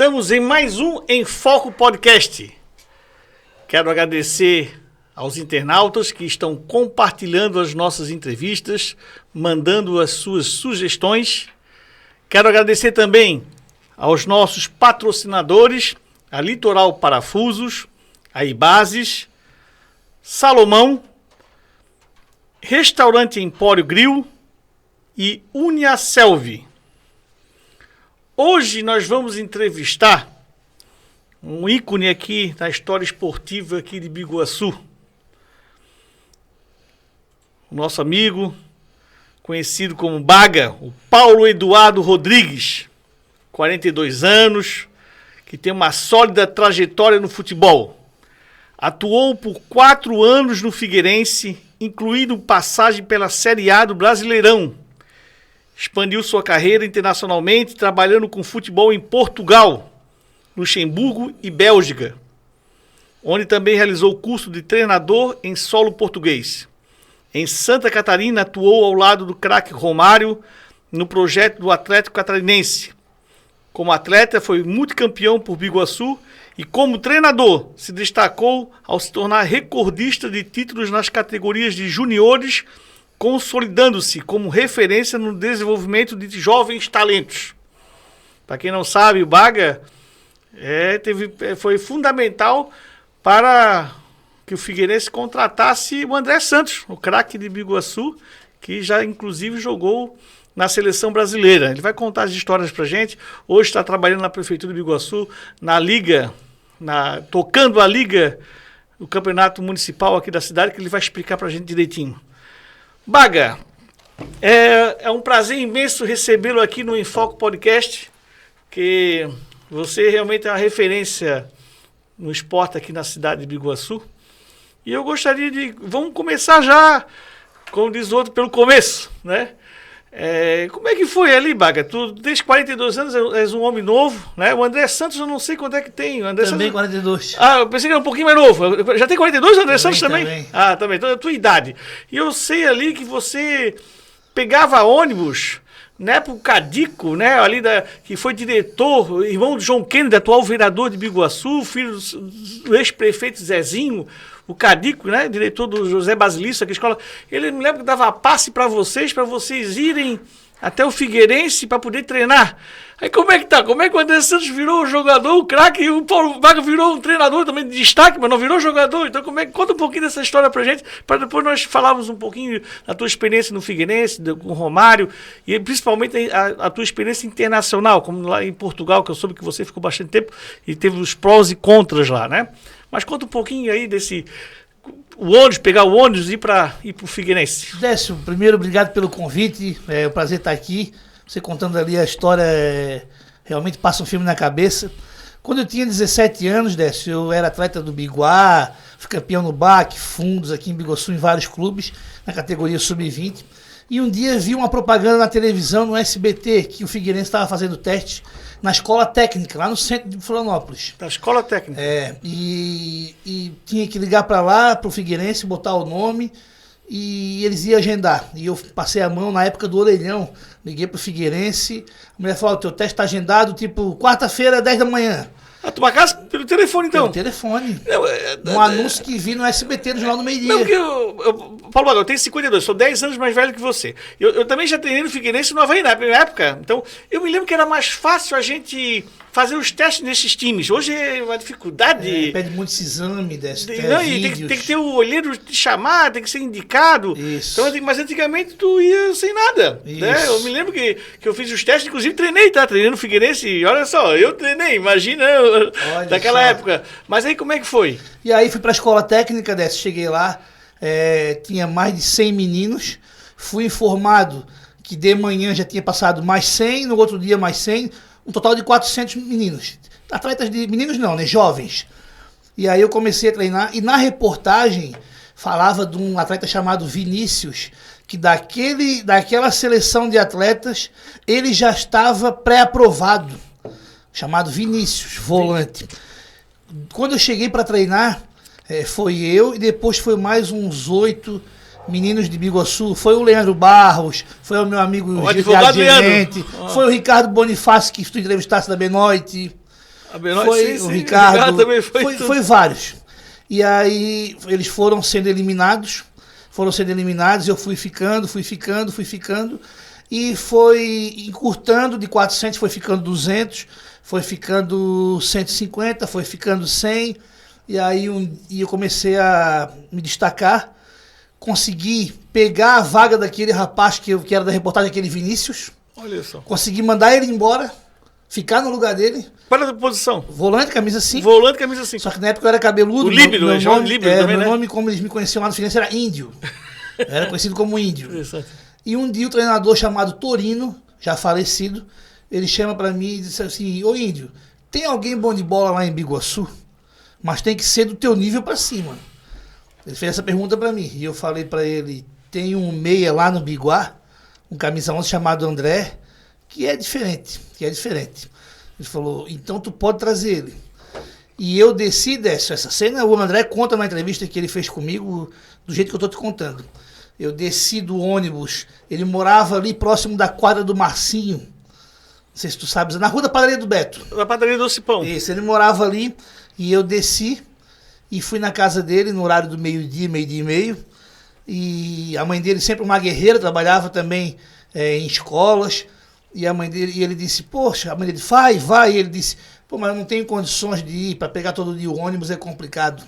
Estamos em mais um Em Foco Podcast. Quero agradecer aos internautas que estão compartilhando as nossas entrevistas, mandando as suas sugestões. Quero agradecer também aos nossos patrocinadores, a Litoral Parafusos, a Ibases, Salomão, Restaurante Empório Grill e Uniaselv. Hoje nós vamos entrevistar um ícone aqui na história esportiva aqui de Biguaçu. O nosso amigo, conhecido como Baga, o Paulo Eduardo Rodrigues, 42 anos, que tem uma sólida trajetória no futebol. Atuou por 4 anos no Figueirense, incluindo passagem pela Série A do Brasileirão. Expandiu sua carreira internacionalmente, trabalhando com futebol em Portugal, Luxemburgo e Bélgica, onde também realizou o curso de treinador em solo português. Em Santa Catarina, atuou ao lado do craque Romário no projeto do Atlético Catarinense. Como atleta, foi multicampeão por Biguaçu e como treinador se destacou ao se tornar recordista de títulos nas categorias de juniores, consolidando-se como referência no desenvolvimento de jovens talentos. Para quem não sabe, o Baga foi fundamental para que o Figueirense contratasse o André Santos, o craque de Biguaçu, que já inclusive jogou na seleção brasileira. Ele vai contar as histórias para a gente. Hoje está trabalhando na Prefeitura de Biguaçu, na Liga, tocando a Liga, o Campeonato Municipal aqui da cidade, que ele vai explicar para a gente direitinho. Baga, é um prazer imenso recebê-lo aqui no Enfoco Podcast, que você realmente é uma referência no esporte aqui na cidade de Biguaçu. E eu gostaria vamos começar já, como diz o outro, pelo começo, né? Como é que foi ali, Baga? Tu desde 42 anos és um homem novo, né? O André Santos eu não sei quanto é que tem. O André também Santos... 42. Ah, eu pensei que era um pouquinho mais novo. Já tem 42 o André Santos também? Também. Ah, também. Então é a tua idade. E eu sei ali que você pegava ônibus, né, pro Cadico, né, ali que foi diretor, irmão do João Kennedy, atual vereador de Biguaçu, filho do ex-prefeito Zezinho, o Cadico, né, diretor do José Basilista, que escola. Ele me lembra que dava passe para vocês irem até o Figueirense para poder treinar. Aí como é que tá? Como é que o André Santos virou um jogador, o craque, e o Paulo Baga virou um treinador também de destaque, mas não virou jogador? Então conta um pouquinho dessa história pra gente, para depois nós falarmos um pouquinho da tua experiência no Figueirense, com o Romário, e principalmente a tua experiência internacional, como lá em Portugal, que eu soube que você ficou bastante tempo e teve os prós e contras lá, né? Mas conta um pouquinho aí desse... pegar o ônibus e ir pro Figueirense. Décio, primeiro, obrigado pelo convite, é um prazer estar aqui. Você contando ali a história, realmente passa um filme na cabeça. Quando eu tinha 17 anos, Décio, eu era atleta do Biguá, fui campeão no BAC, fundos aqui em Biguaçu, em vários clubes, na categoria sub-20. E um dia vi uma propaganda na televisão, no SBT, que o Figueirense estava fazendo teste na escola técnica, lá no centro de Florianópolis. Na escola técnica? E tinha que ligar para lá, para o Figueirense, botar o nome, e eles iam agendar. E eu passei a mão na época do orelhão, liguei para o Figueirense, a mulher falou, o teu teste está agendado, tipo, quarta-feira, 10 da manhã. A tua casa pelo telefone, então? Pelo telefone. Um anúncio que vi no SBT, no Jornal do Meio-Dia. Não, porque Paulo Baga, eu tenho 52, sou 10 anos mais velho que você. Eu também já treinei no Figueirense no Havaí na época. Então, eu me lembro que era mais fácil a gente fazer os testes nesses times. Hoje é uma dificuldade. Pede muitos exames, tem que ter o olheiro te chamar, tem que ser indicado. Isso. Então, mas antigamente tu ia sem nada. Né? Eu me lembro que eu fiz os testes, inclusive treinei, tá? Treinei no Figueirense. E olha só, eu treinei, imagina daquela época. Mas aí como é que foi? E aí fui pra escola técnica dessa, cheguei lá, tinha mais de 100 meninos, fui informado que de manhã já tinha passado mais 100, no outro dia mais 100, um total de 400 meninos. Atletas de meninos não, né? Jovens. E aí eu comecei a treinar e na reportagem falava de um atleta chamado Vinícius, que daquela seleção de atletas ele já estava pré-aprovado, chamado Vinícius, volante. Quando eu cheguei para treinar, foi eu e depois foi mais uns 8 meninos de Biguaçu. Foi o Leandro Barros, foi o meu amigo o advogado Gerente, foi o Ricardo Bonifácio, que tu entrevistasse da Benoite. A Benoit, foi sim, o sim, Ricardo, também foi foi vários. E aí eles foram sendo eliminados, eu fui ficando, e foi encurtando de 400, foi ficando 200, foi ficando 150, foi ficando 100, e aí eu comecei a me destacar, consegui pegar a vaga daquele rapaz que era da reportagem, aquele Vinícius, Olha só. consegui mandar ele embora, ficar no lugar dele. Qual era a posição? Volante, camisa 5. Volante, camisa 5. Só que na época eu era cabeludo. O líbero, meu chama nome, de líbero também, meu né? nome, como eles me conheciam lá no Figueirense, era Índio. Eu era conhecido como Índio. Interessante. E um dia o treinador chamado Torino, já falecido, ele chama pra mim e disse assim: ô Índio, tem alguém bom de bola lá em Biguaçu? Mas tem que ser do teu nível pra cima. Ele fez essa pergunta pra mim. E eu falei pra ele: tem um meia lá no Biguá, um camisa 11 chamado André, que é diferente. Ele falou: então tu pode trazer ele. E eu desci dessa. Essa cena, o André conta na entrevista que ele fez comigo, do jeito que eu tô te contando. Eu desci do ônibus, ele morava ali próximo da quadra do Marcinho. Não sei se tu sabes, na rua da Padaria do Beto. Na padaria do Cipão. Isso, ele morava ali e eu desci e fui na casa dele no horário do meio-dia e meio. E a mãe dele, sempre uma guerreira, trabalhava também em escolas. E a mãe dele, e ele disse: poxa, a mãe dele, vai. E ele disse: pô, mas eu não tenho condições de ir, para pegar todo dia o ônibus é complicado.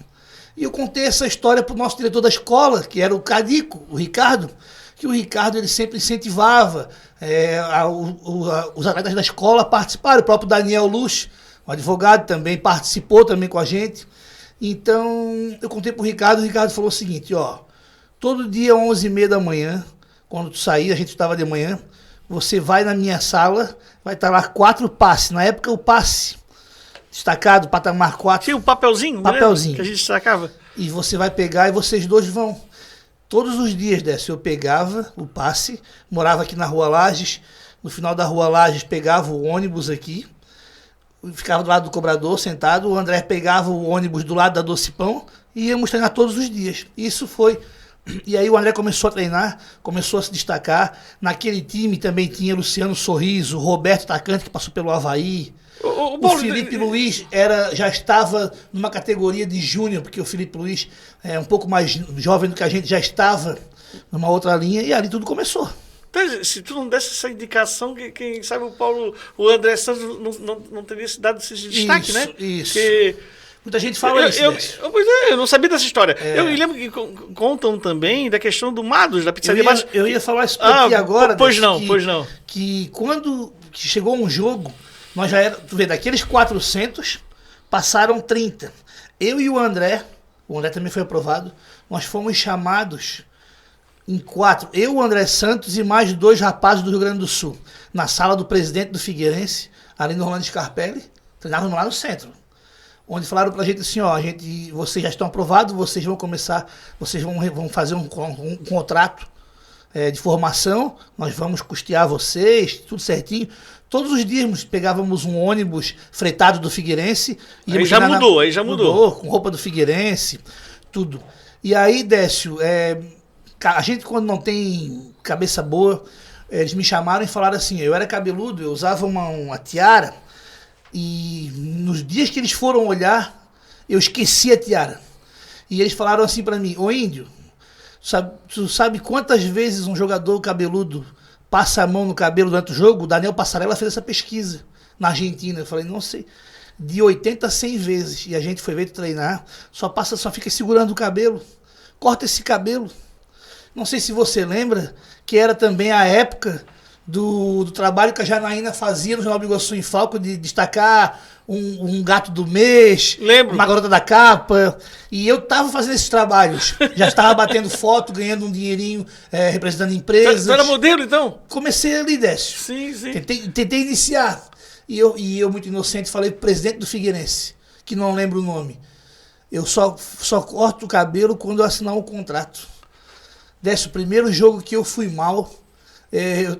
E eu contei essa história para o nosso diretor da escola, que era o Cadico, o Ricardo, que o Ricardo ele sempre incentivava os atletas da escola a participarem. O próprio Daniel Luz, o advogado, também participou também com a gente. Então, eu contei para o Ricardo falou o seguinte: ó, todo dia 11h30 da manhã, quando tu sair, a gente estava de manhã, você vai na minha sala, vai estar lá 4 passes. Na época, o passe destacado, patamar 4. Tinha um papelzinho, papelzinho, que a gente destacava. E você vai pegar e vocês dois vão. Todos os dias dessa eu pegava o passe, morava aqui na Rua Lages, no final da Rua Lages pegava o ônibus aqui, ficava do lado do cobrador sentado, o André pegava o ônibus do lado da Docipão e íamos treinar todos os dias. Isso foi... E aí o André começou a treinar, começou a se destacar. Naquele time também tinha Luciano Sorriso, Roberto Tacante, que passou pelo Avaí. O Felipe Luiz já estava numa categoria de júnior, porque o Felipe Luiz é um pouco mais jovem do que a gente, já estava numa outra linha, e ali tudo começou. Então, se tu não desse essa indicação, quem sabe o André Santos não teria se dado esse destaque, isso, né? Isso. Porque muita gente fala isso. Eu não sabia dessa história. Eu me lembro que contam também da questão do Mados, da pizzaria. Eu ia falar isso pra ti agora. Pois não. Que quando chegou um jogo, nós já era, tu vê, daqueles 400, passaram 30. Eu e o André também foi aprovado, nós fomos chamados em 4, eu, o André Santos e mais 2 rapazes do Rio Grande do Sul, na sala do presidente do Figueirense, ali no Rolando Scarpelli, treinávamos lá no centro, onde falaram pra gente assim: ó, vocês já estão aprovados, vocês vão fazer um contrato de formação, nós vamos custear vocês, tudo certinho. Todos os dias pegávamos um ônibus fretado do Figueirense. Aí já mudou. Com roupa do Figueirense, tudo. E aí, Décio, a gente quando não tem cabeça boa, eles me chamaram e falaram assim: eu era cabeludo, eu usava uma tiara, e nos dias que eles foram olhar, eu esqueci a tiara. E eles falaram assim pra mim: ô Índio, tu sabe quantas vezes um jogador cabeludo passa a mão no cabelo durante o jogo? O Daniel Passarella fez essa pesquisa na Argentina. Eu falei: não sei, de 80 a 100 vezes. E a gente foi ver treinar, só fica segurando o cabelo. Corta esse cabelo. Não sei se você lembra que era também a época do trabalho que a Janaína fazia no Jornal Biguaçu em Falco, de destacar um gato do mês, lembro, uma garota da capa, e eu tava fazendo esses trabalhos, já estava batendo foto, ganhando um dinheirinho, representando empresas. Você era modelo, então? Comecei ali, Décio. Sim. Tentei iniciar, e eu muito inocente, falei pro presidente do Figueirense, que não lembro o nome: eu só corto o cabelo quando eu assinar um contrato. Décio, o primeiro jogo que eu fui mal,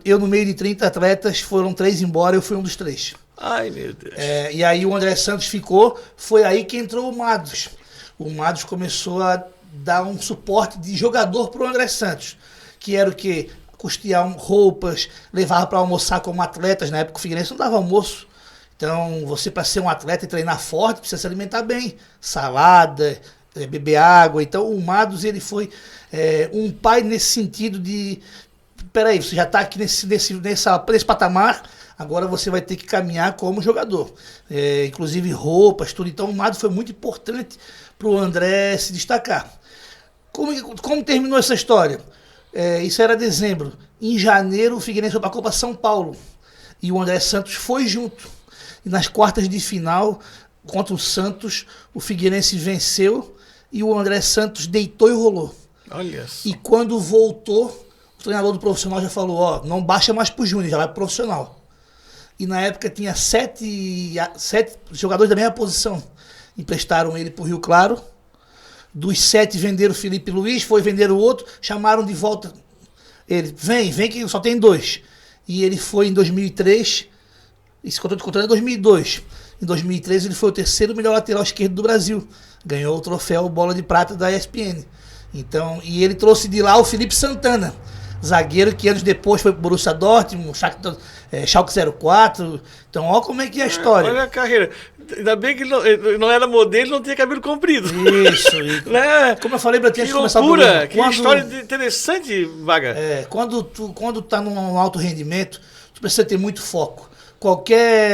eu no meio de 30 atletas, foram 3 embora, eu fui um dos 3. Ai, meu Deus. E aí o André Santos ficou, foi aí que entrou o Mados. O Mados começou a dar um suporte de jogador pro André Santos, que era o quê? Custear roupas, levava para almoçar como atletas. Na época o Figueirense não dava almoço, Então, você para ser um atleta e treinar forte, precisa se alimentar bem. Salada, beber água. Então, o Mados, ele foi um pai nesse sentido de... Peraí, você já está aqui nesse patamar, agora você vai ter que caminhar como jogador. Inclusive roupas, tudo. Então, o Mados foi muito importante para o André se destacar. Como terminou essa história? Isso era dezembro. Em janeiro, o Figueirense foi para a Copa São Paulo. E o André Santos foi junto. E nas quartas de final, contra o Santos, o Figueirense venceu e o André Santos deitou e rolou. Olha só. E quando voltou, o treinador do profissional já falou, não baixa mais pro Júnior, já vai pro profissional. E na época tinha sete jogadores da mesma posição. Emprestaram ele pro Rio Claro. Dos 7 venderam o Felipe Luiz, vender o outro, chamaram de volta. Ele, vem que só tem 2. E ele foi em 2003, esse que eu estou contando é 2002. Em 2003 ele foi o terceiro melhor lateral esquerdo do Brasil. Ganhou o troféu Bola de Prata da ESPN. Então, e ele trouxe de lá o Felipe Santana, zagueiro que anos depois foi pro Borussia Dortmund, Schalke 04. Então, olha como é que é a história. Olha a carreira. Ainda bem que ele não era modelo, não tinha cabelo comprido. Isso. Né? Como eu falei pra ti antes de começar o programa. Que história interessante, Vaga. Quando tu tá num alto rendimento, tu precisa ter muito foco.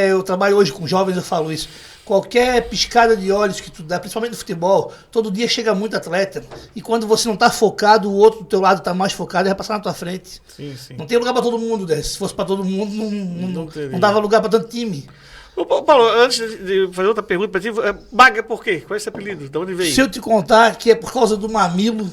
Eu trabalho hoje com jovens, eu falo isso. Qualquer piscada de olhos que tu dá, principalmente no futebol, todo dia chega muito atleta. E quando você não tá focado, o outro do teu lado tá mais focado e vai passar na tua frente. Sim. Não tem lugar pra todo mundo, né? Se fosse pra todo mundo, não dava lugar pra tanto time. Ô, Paulo, antes de fazer outra pergunta pra ti, Baga por quê? Qual é esse apelido? De onde veio? Se eu te contar que é por causa do mamilo,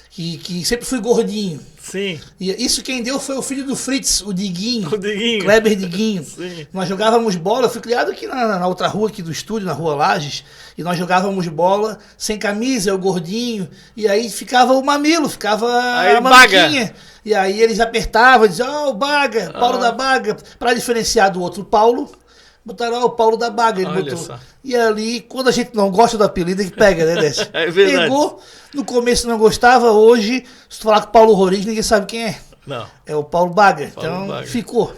que sempre fui gordinho. Sim. E isso quem deu foi o filho do Fritz, o Diguinho. O Diguinho. Kleber Diguinho. Sim. Nós jogávamos bola, eu fui criado aqui na outra rua aqui do estúdio, na Rua Lages, e nós jogávamos bola sem camisa, eu gordinho, e aí ficava o mamilo, ficava a mamuquinha. E aí eles apertavam, diziam, o Baga, Paulo da Baga, para diferenciar do outro Paulo. Botaram o Paulo da Baga, ele botou. Só. E ali, quando a gente não gosta do apelido, a gente pega, né, Décio? É verdade. Pegou, no começo não gostava, hoje, se tu falar com o Paulo Roriz, ninguém sabe quem é. Não. É o Paulo Baga, então Baga. Ficou.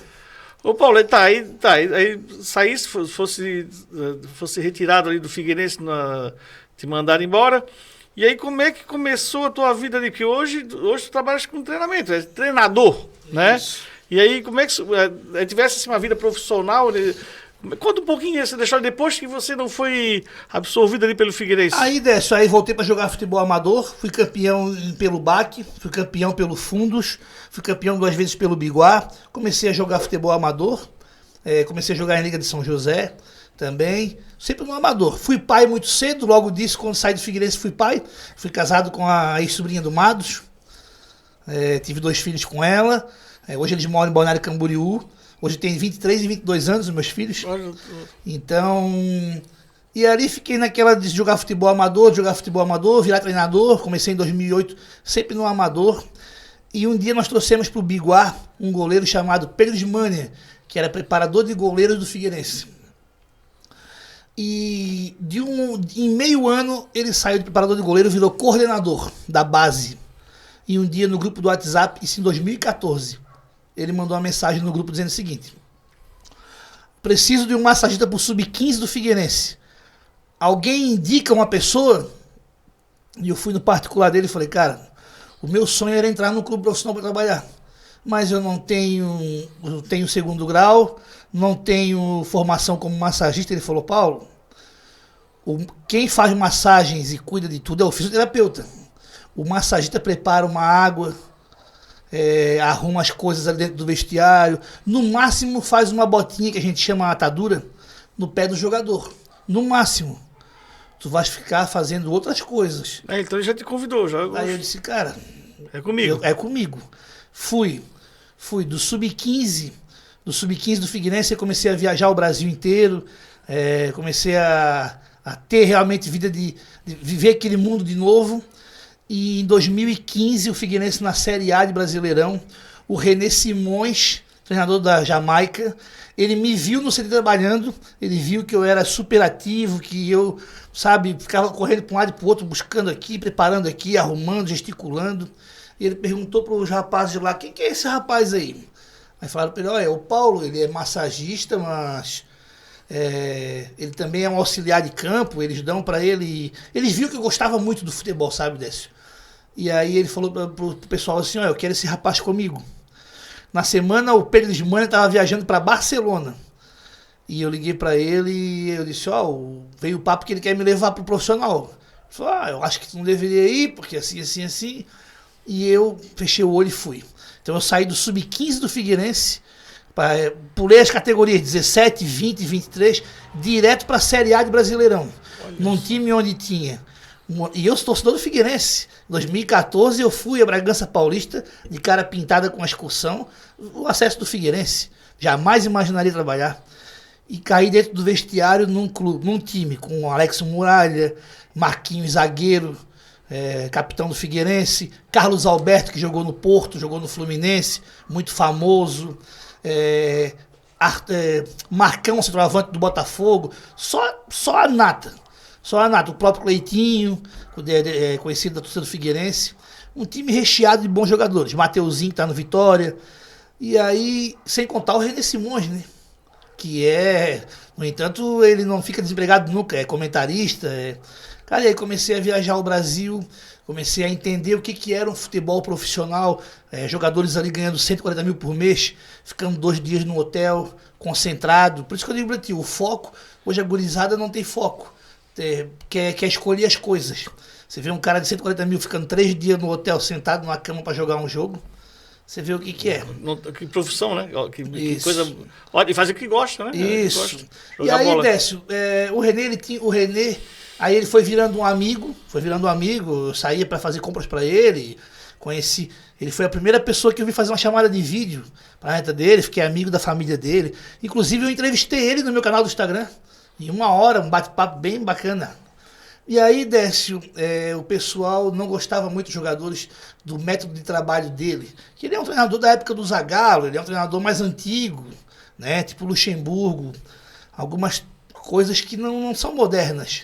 Ô Paulo, aí saísse, fosse retirado ali do Figueirense, te mandaram embora. E aí como é que começou a tua vida ali? Porque hoje tu trabalhas com treinamento, é treinador, né? Isso. E aí como é que tivesse assim, uma vida profissional... Conta um pouquinho, você deixou depois que você não foi absorvido ali pelo Figueirense. Aí voltei para jogar futebol amador, fui campeão pelo BAC, fui campeão pelo Fundos, fui campeão 2 vezes pelo Biguá, comecei a jogar futebol amador, comecei a jogar em Liga de São José também, sempre no amador. Fui pai muito cedo, logo disso, quando saí do Figueirense fui pai, fui casado com a ex-sobrinha do Mados, tive 2 filhos com ela, hoje eles moram em Balneário Camboriú. Hoje tem 23 e 22 anos os meus filhos. Então, e ali fiquei naquela de jogar futebol amador, virar treinador. Comecei em 2008, sempre no amador. E um dia nós trouxemos para o Biguá um goleiro chamado Pedro Ismânia, que era preparador de goleiros do Figueirense. E em meio ano ele saiu de preparador de goleiro e virou coordenador da base. E um dia no grupo do WhatsApp, isso em 2014... ele mandou uma mensagem no grupo dizendo o seguinte: preciso de um massagista pro sub-15 do Figueirense. Alguém indica uma pessoa? E eu fui no particular dele e falei, cara, o meu sonho era entrar no clube profissional para trabalhar. Mas eu não tenho segundo grau, não tenho formação como massagista. Ele falou, Paulo, quem faz massagens e cuida de tudo é o fisioterapeuta. O massagista prepara uma água, arruma as coisas ali dentro do vestiário, no máximo faz uma botinha que a gente chama atadura no pé do jogador, no máximo. Tu vais ficar fazendo outras coisas. Então ele já te convidou. Aí eu disse, cara, é comigo. É comigo. Fui do sub-15 do Figueirense, eu comecei a viajar o Brasil inteiro, comecei a ter realmente vida de viver aquele mundo de novo. E em 2015, o Figueirense na Série A de Brasileirão, o René Simões, treinador da Jamaica, ele me viu no CT trabalhando, ele viu que eu era super ativo, que eu, ficava correndo para um lado e para o outro, buscando aqui, preparando aqui, arrumando, gesticulando. E ele perguntou para os rapazes de lá, quem que é esse rapaz aí? Aí falaram para ele, olha, é o Paulo, ele é massagista, mas Ele também é um auxiliar de campo, eles dão para ele. Eles viram que eu gostava muito do futebol, sabe, Décio? E aí ele falou pro pessoal assim: ó, eu quero esse rapaz comigo. Na semana o Pedro de Manha estava viajando para Barcelona. E eu liguei para ele e eu disse: ó, veio o papo que ele quer me levar pro profissional. Ele falou: eu acho que tu não deveria ir, porque assim, assim, assim. E eu fechei o olho e fui. Então eu saí do sub-15 do Figueirense, pulei as categorias 17, 20, 23, direto para a Série A de Brasileirão. Olha num time onde tinha... E eu sou torcedor do Figueirense. Em 2014 eu fui a Bragança Paulista, de cara pintada com a excursão, o acesso do Figueirense. Jamais imaginaria trabalhar. E caí dentro do vestiário num clube, num time, com o Alex Muralha, Marquinhos zagueiro, capitão do Figueirense, Carlos Alberto, que jogou no Porto, jogou no Fluminense, muito famoso, Marcão, centroavante do Botafogo, só a nata, o próprio Cleitinho, conhecido da torcida do Figueirense, um time recheado de bons jogadores, Mateuzinho, que tá no Vitória, e aí, sem contar o René Simões, né? Que no entanto, ele não fica desempregado nunca, é comentarista. Cara, e aí comecei a viajar o Brasil, comecei a entender o que era um futebol profissional, jogadores ali ganhando 140 mil por mês, ficando 2 dias no hotel, concentrado. Por isso que eu digo pra ti, o foco, hoje a gurizada não tem foco, quer escolher as coisas. Você vê um cara de 140 mil ficando 3 dias no hotel, sentado numa cama para jogar um jogo, você vê o que é. Que profissão, né? Que coisa. E fazer o que gosta, né? Isso. E aí, bola. Décio, o René, aí ele foi virando um amigo, eu saía para fazer compras para ele, conheci, ele foi a primeira pessoa que eu vi fazer uma chamada de vídeo para a neta dele, fiquei amigo da família dele. Inclusive eu entrevistei ele no meu canal do Instagram, em 1 hora, um bate-papo bem bacana. E aí, Décio, o pessoal não gostava muito dos jogadores, do método de trabalho dele. Que ele é um treinador da época do Zagallo, ele é um treinador mais antigo, né? Tipo Luxemburgo. Algumas coisas que não são modernas.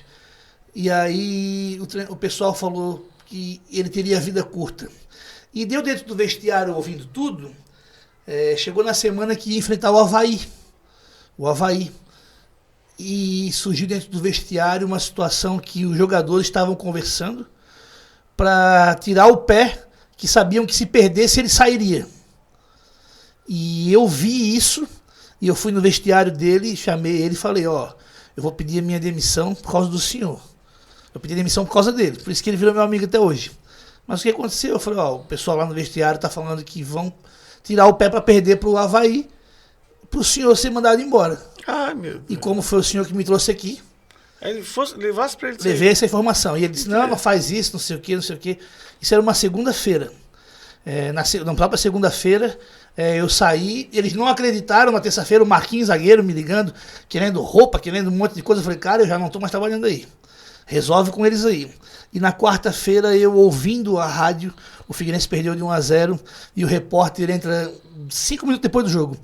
E aí o pessoal falou que ele teria vida curta. E deu dentro do vestiário ouvindo tudo. Chegou na semana que ia enfrentar o Avaí. E surgiu dentro do vestiário uma situação que os jogadores estavam conversando para tirar o pé, que sabiam que se perdesse ele sairia. E eu vi isso, e eu fui no vestiário dele, chamei ele e falei: eu vou pedir a minha demissão por causa do senhor. Eu pedi demissão por causa dele, por isso que ele virou meu amigo até hoje. Mas o que aconteceu? Eu falei: o pessoal lá no vestiário está falando que vão tirar o pé para perder para o Avaí, para o senhor ser mandado embora. Ai, meu Deus. E como foi o senhor que me trouxe aqui, levasse para ele. Levei essa informação. E ele disse: não faz isso, não sei o que. Isso era uma segunda-feira. Na própria segunda-feira, eu saí, eles não acreditaram. Na terça-feira, o Marquinhos zagueiro me ligando, querendo roupa, querendo um monte de coisa. Eu falei: cara, eu já não estou mais trabalhando aí. Resolve com eles aí. E na quarta-feira, eu ouvindo a rádio, o Figueirense perdeu de 1-0 e o repórter entra 5 minutos depois do jogo.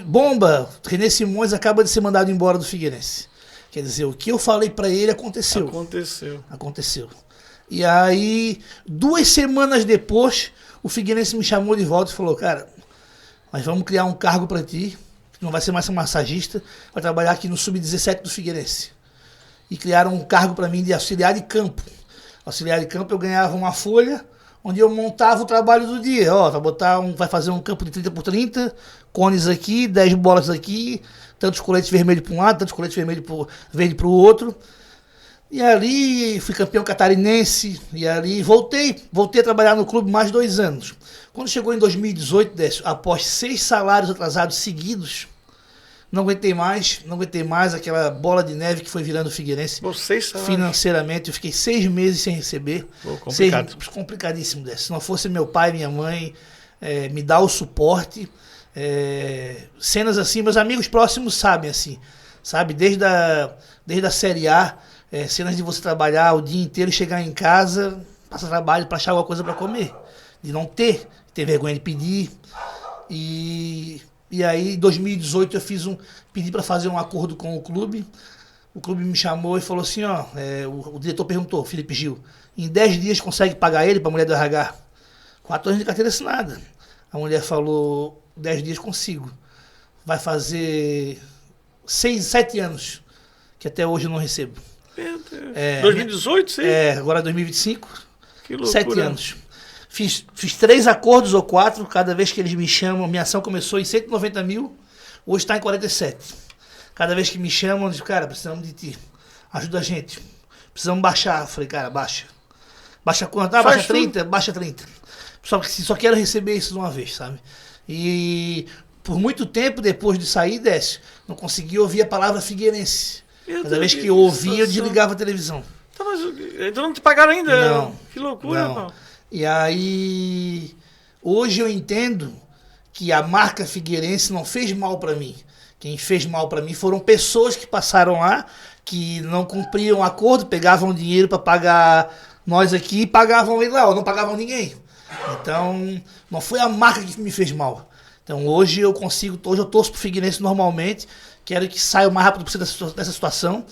Bomba, René Simões acaba de ser mandado embora do Figueirense. Quer dizer, o que eu falei pra ele aconteceu. Aconteceu. E aí, 2 semanas depois, o Figueirense me chamou de volta e falou: cara, nós vamos criar um cargo pra ti, não vai ser mais um massagista, vai trabalhar aqui no Sub-17 do Figueirense. E criaram um cargo pra mim de auxiliar de campo. Auxiliar de campo, eu ganhava uma folha onde eu montava o trabalho do dia. Vai fazer um campo de 30 por 30, cones aqui, 10 bolas aqui, tantos coletes vermelhos para um lado, tantos coletes verde para o outro. E ali fui campeão catarinense, e ali voltei a trabalhar no clube mais 2 anos. Quando chegou em 2018, Décio, após 6 salários atrasados seguidos, não aguentei mais aquela bola de neve que foi virando o Figueirense. Financeiramente, eu fiquei 6 meses sem receber. Complicadíssimo, Décio. Se não fosse meu pai e minha mãe me dar o suporte, cenas assim, meus amigos próximos sabem, assim, sabe? Desde a Série A, cenas de você trabalhar o dia inteiro e chegar em casa, passar trabalho para achar alguma coisa para comer, de não ter vergonha de pedir. E aí, em 2018, eu pedi para fazer um acordo com o clube. O clube me chamou e falou assim: o diretor perguntou, Felipe Gil, em 10 dias consegue pagar ele para a mulher do RH? 4 anos de carteira assinada. A mulher falou: 10 dias consigo. Vai fazer 6, 7 anos, que até hoje eu não recebo. Meu Deus. 2018, sim? Agora 2025. Que loucura. 7 anos. Fiz 3 acordos ou 4, cada vez que eles me chamam. Minha ação começou em 190 mil, hoje está em 47. Cada vez que me chamam, eu digo, cara, precisamos de ti. Ajuda a gente. Precisamos baixar. Eu falei, cara, baixa. Baixa quanto? Ah, baixa 30? Baixa 30. Só quero receber isso de uma vez, sabe? E por muito tempo, depois de sair, Décio, não consegui ouvir a palavra Figueirense. Cada vez que eu ouvia, eu desligava a televisão. Tá, mas então não te pagaram ainda? Não. Que loucura, não. E aí, hoje eu entendo que a marca Figueirense não fez mal para mim. Quem fez mal para mim foram pessoas que passaram lá, que não cumpriam o acordo, pegavam dinheiro para pagar nós aqui e pagavam ele lá, ou não pagavam ninguém. Então, não foi a marca que me fez mal. Então, hoje eu torço pro Figueirense normalmente, quero que saia o mais rápido possível dessa situação.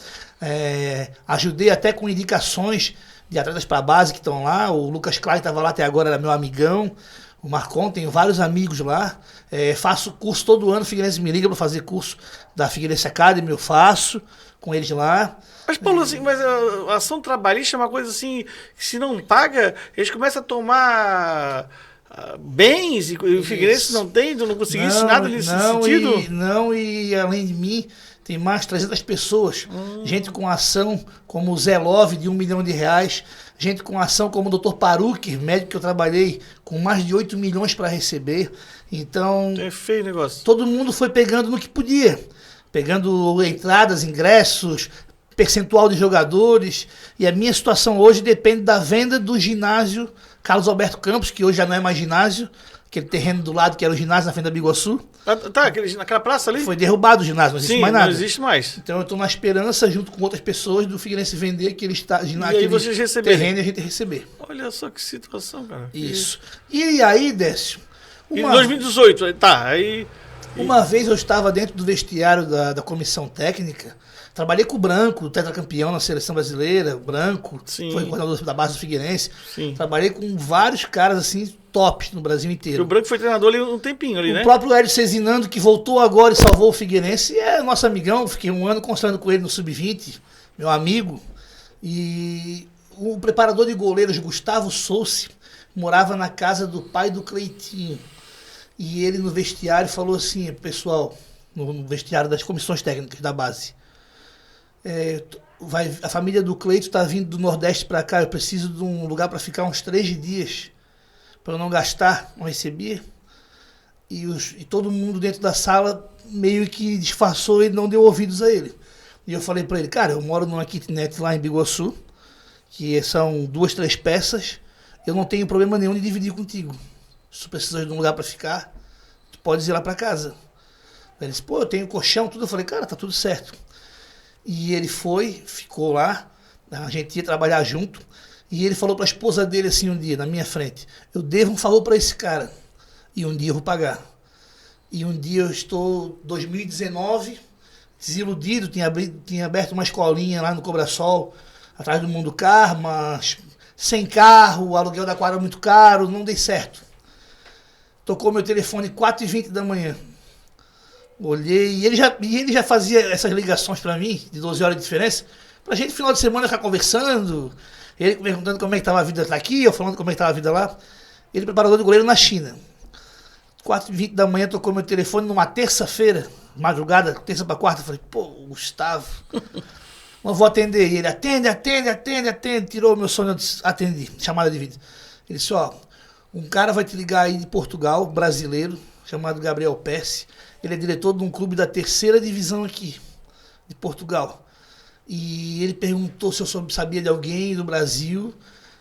Ajudei até com indicações de atletas para a base que estão lá. O Lucas Klein estava lá até agora, era meu amigão. O Marcon, tenho vários amigos lá. Faço curso todo ano, o Figueirense me liga para fazer curso da Figueirense Academy, eu faço com eles lá. Mas, Paulo, assim, mas a ação trabalhista é uma coisa assim, que se não paga, eles começam a tomar bens, e o Figueirense não conseguisse nada nesse sentido? E além de mim, tem mais 300 pessoas. Gente com ação como o Zé Love, de R$1 milhão. Gente com ação como o Dr. Paruque, médico que eu trabalhei, com mais de 8 milhões para receber. Então, é feio o negócio. Todo mundo foi pegando no que podia. Pegando entradas, ingressos, percentual de jogadores. E a minha situação hoje depende da venda do ginásio Carlos Alberto Campos, que hoje já não é mais ginásio. Aquele terreno do lado que era o ginásio na frente da Biguaçu. Naquela praça ali? Foi derrubado o ginásio, não existe mais nada. Não existe mais. Então eu estou na esperança, junto com outras pessoas, do Figueirense vender aquele vocês terreno e a gente receber. Olha só que situação, cara. Isso. E aí, Décio... Em 2018, tá, aí... Uma vez eu estava dentro do vestiário da comissão técnica, trabalhei com o Branco, tetracampeão na seleção brasileira, o Branco, Sim. Foi coordenador da base do Figueirense. Sim. Trabalhei com vários caras assim, top no Brasil inteiro. O Branco foi treinador ali um tempinho ali, né? O próprio Hélio Cezinando, que voltou agora e salvou o Figueirense, é nosso amigão, fiquei 1 ano constando com ele no Sub-20, meu amigo. E o preparador de goleiros, Gustavo Souce, morava na casa do pai do Cleitinho. E ele no vestiário falou assim, pessoal, no vestiário das comissões técnicas da base, a família do Cleito está vindo do Nordeste para cá, eu preciso de um lugar para ficar uns 3 dias, para eu não gastar, não receber. E todo mundo dentro da sala meio que disfarçou e não deu ouvidos a ele. E eu falei para ele, cara, eu moro numa kitnet lá em Biguaçu, que são 2, 3 peças, eu não tenho problema nenhum de dividir contigo. Se tu precisas de um lugar para ficar, tu podes ir lá para casa. Ele disse, eu tenho colchão, tudo. Eu falei, cara, tá tudo certo. E ele ficou lá, a gente ia trabalhar junto, e ele falou para a esposa dele assim um dia, na minha frente, eu devo um favor para esse cara, e um dia eu vou pagar. E um dia eu estou, 2019, desiludido, tinha aberto uma escolinha lá no Cobrasol, atrás do Mundo Karma, sem carro, o aluguel da quadra muito caro, não dei certo. Tocou meu telefone 4h20 da manhã. Olhei, e ele já fazia essas ligações para mim, de 12 horas de diferença, pra gente, final de semana, ficar conversando, ele perguntando como é que estava a vida aqui, eu falando como é que estava a vida lá. Ele preparador de goleiro na China. 4h20 da manhã tocou meu telefone numa terça-feira, madrugada, terça para quarta, eu falei, Gustavo, não vou atender. E ele, atende, tirou o meu sono, eu disse, atendi, chamada de vídeo. Ele disse, um cara vai te ligar aí de Portugal, brasileiro, chamado Gabriel Pesce. Ele é diretor de um clube da 3ª divisão aqui, de Portugal. E ele perguntou se eu sabia de alguém do Brasil.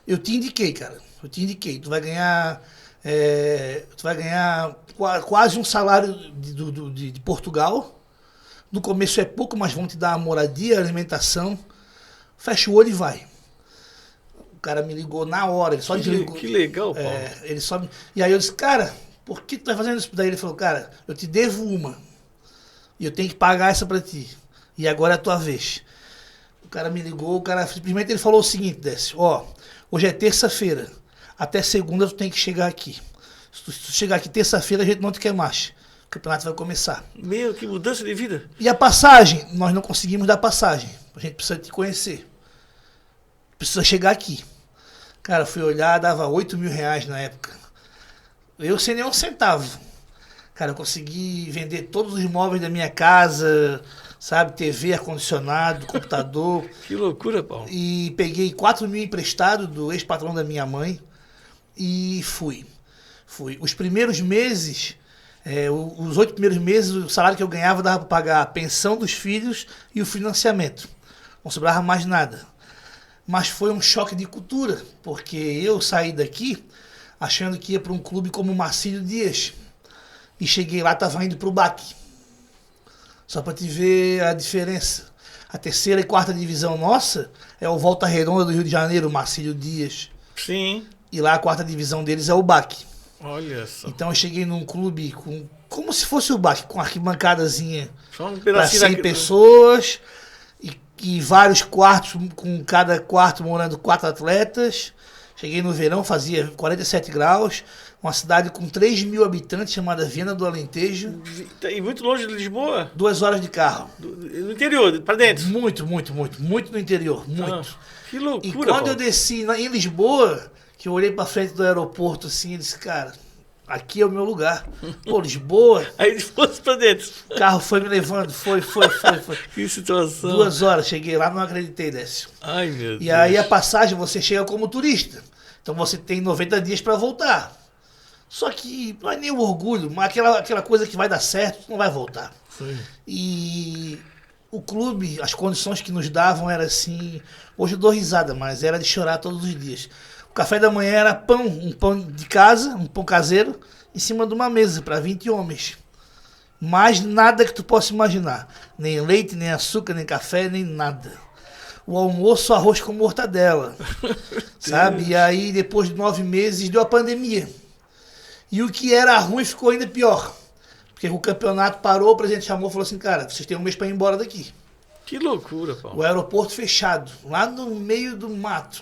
Eu te indiquei, cara. Tu vai ganhar quase um salário de Portugal. No começo é pouco, mas vão te dar a moradia, a alimentação. Fecha o olho e vai. O cara me ligou na hora, ele só desligou. Que legal, Paulo. E aí eu disse, cara, por que tu tá fazendo isso? Daí ele falou, cara, eu te devo uma. E eu tenho que pagar essa pra ti. E agora é a tua vez. O cara me ligou, simplesmente ele falou o seguinte, Décio, hoje é terça-feira. Até segunda tu tem que chegar aqui. Se tu chegar aqui terça-feira, a gente não te quer mais. campeonato vai começar. Meu, que mudança de vida. E a passagem? Nós não conseguimos dar passagem. A gente precisa te conhecer. Precisa chegar aqui. Cara, fui olhar, dava 8 mil reais na época. Eu sem nenhum centavo. Cara, eu consegui vender todos os móveis da minha casa, sabe? TV, ar-condicionado, computador. Que loucura, Paulo. E peguei 4 mil emprestado do ex-patrão da minha mãe e fui. Os primeiros meses, os 8 primeiros meses, o salário que eu ganhava dava para pagar a pensão dos filhos e o financiamento. Não sobrava mais nada. Mas foi um choque de cultura, porque eu saí daqui achando que ia para um clube como o Marcílio Dias. E cheguei lá, estava indo para o BAC. Só para te ver a diferença. A terceira e quarta divisão nossa é o Volta Redonda do Rio de Janeiro, o Marcílio Dias. Sim. E lá a quarta divisão deles é o BAC. Olha só. Então eu cheguei num clube como se fosse o BAC, com arquibancadazinha Só um para pedacinho 100 pessoas e vários quartos, com cada quarto morando 4 atletas. Cheguei no verão, fazia 47 graus, uma cidade com 3 mil habitantes chamada Viana do Alentejo. E muito longe de Lisboa? 2 horas de carro. No interior, para dentro? Muito no interior, muito. Que loucura, E quando Paulo. eu desci em Lisboa, que eu olhei pra frente do aeroporto assim, eu disse, cara, aqui é o meu lugar. Pô, Lisboa, Aí ele fosse para dentro. o carro foi me levando, foi. Que situação. 2 horas, cheguei lá, não acreditei, Décio. Ai, meu Deus. E aí a passagem, você chega como turista. Então você tem 90 dias pra voltar. Só que não é nem o orgulho, mas aquela coisa que vai dar certo, não vai voltar. Sim. E o clube, as condições que nos davam era assim, hoje eu dou risada, mas era de chorar todos os dias. O café da manhã era pão, um pão de casa, um pão caseiro, em cima de uma mesa para 20 homens. Mais nada que tu possa imaginar. Nem leite, nem açúcar, nem café, nem nada. O almoço, arroz com mortadela. Sabe? E aí, depois de 9 meses, deu a pandemia. E o que era ruim ficou ainda pior. Porque o campeonato parou, o presidente chamou e falou assim, cara, vocês têm um mês para ir embora daqui. Que loucura, Paulo. O aeroporto fechado, lá no meio do mato.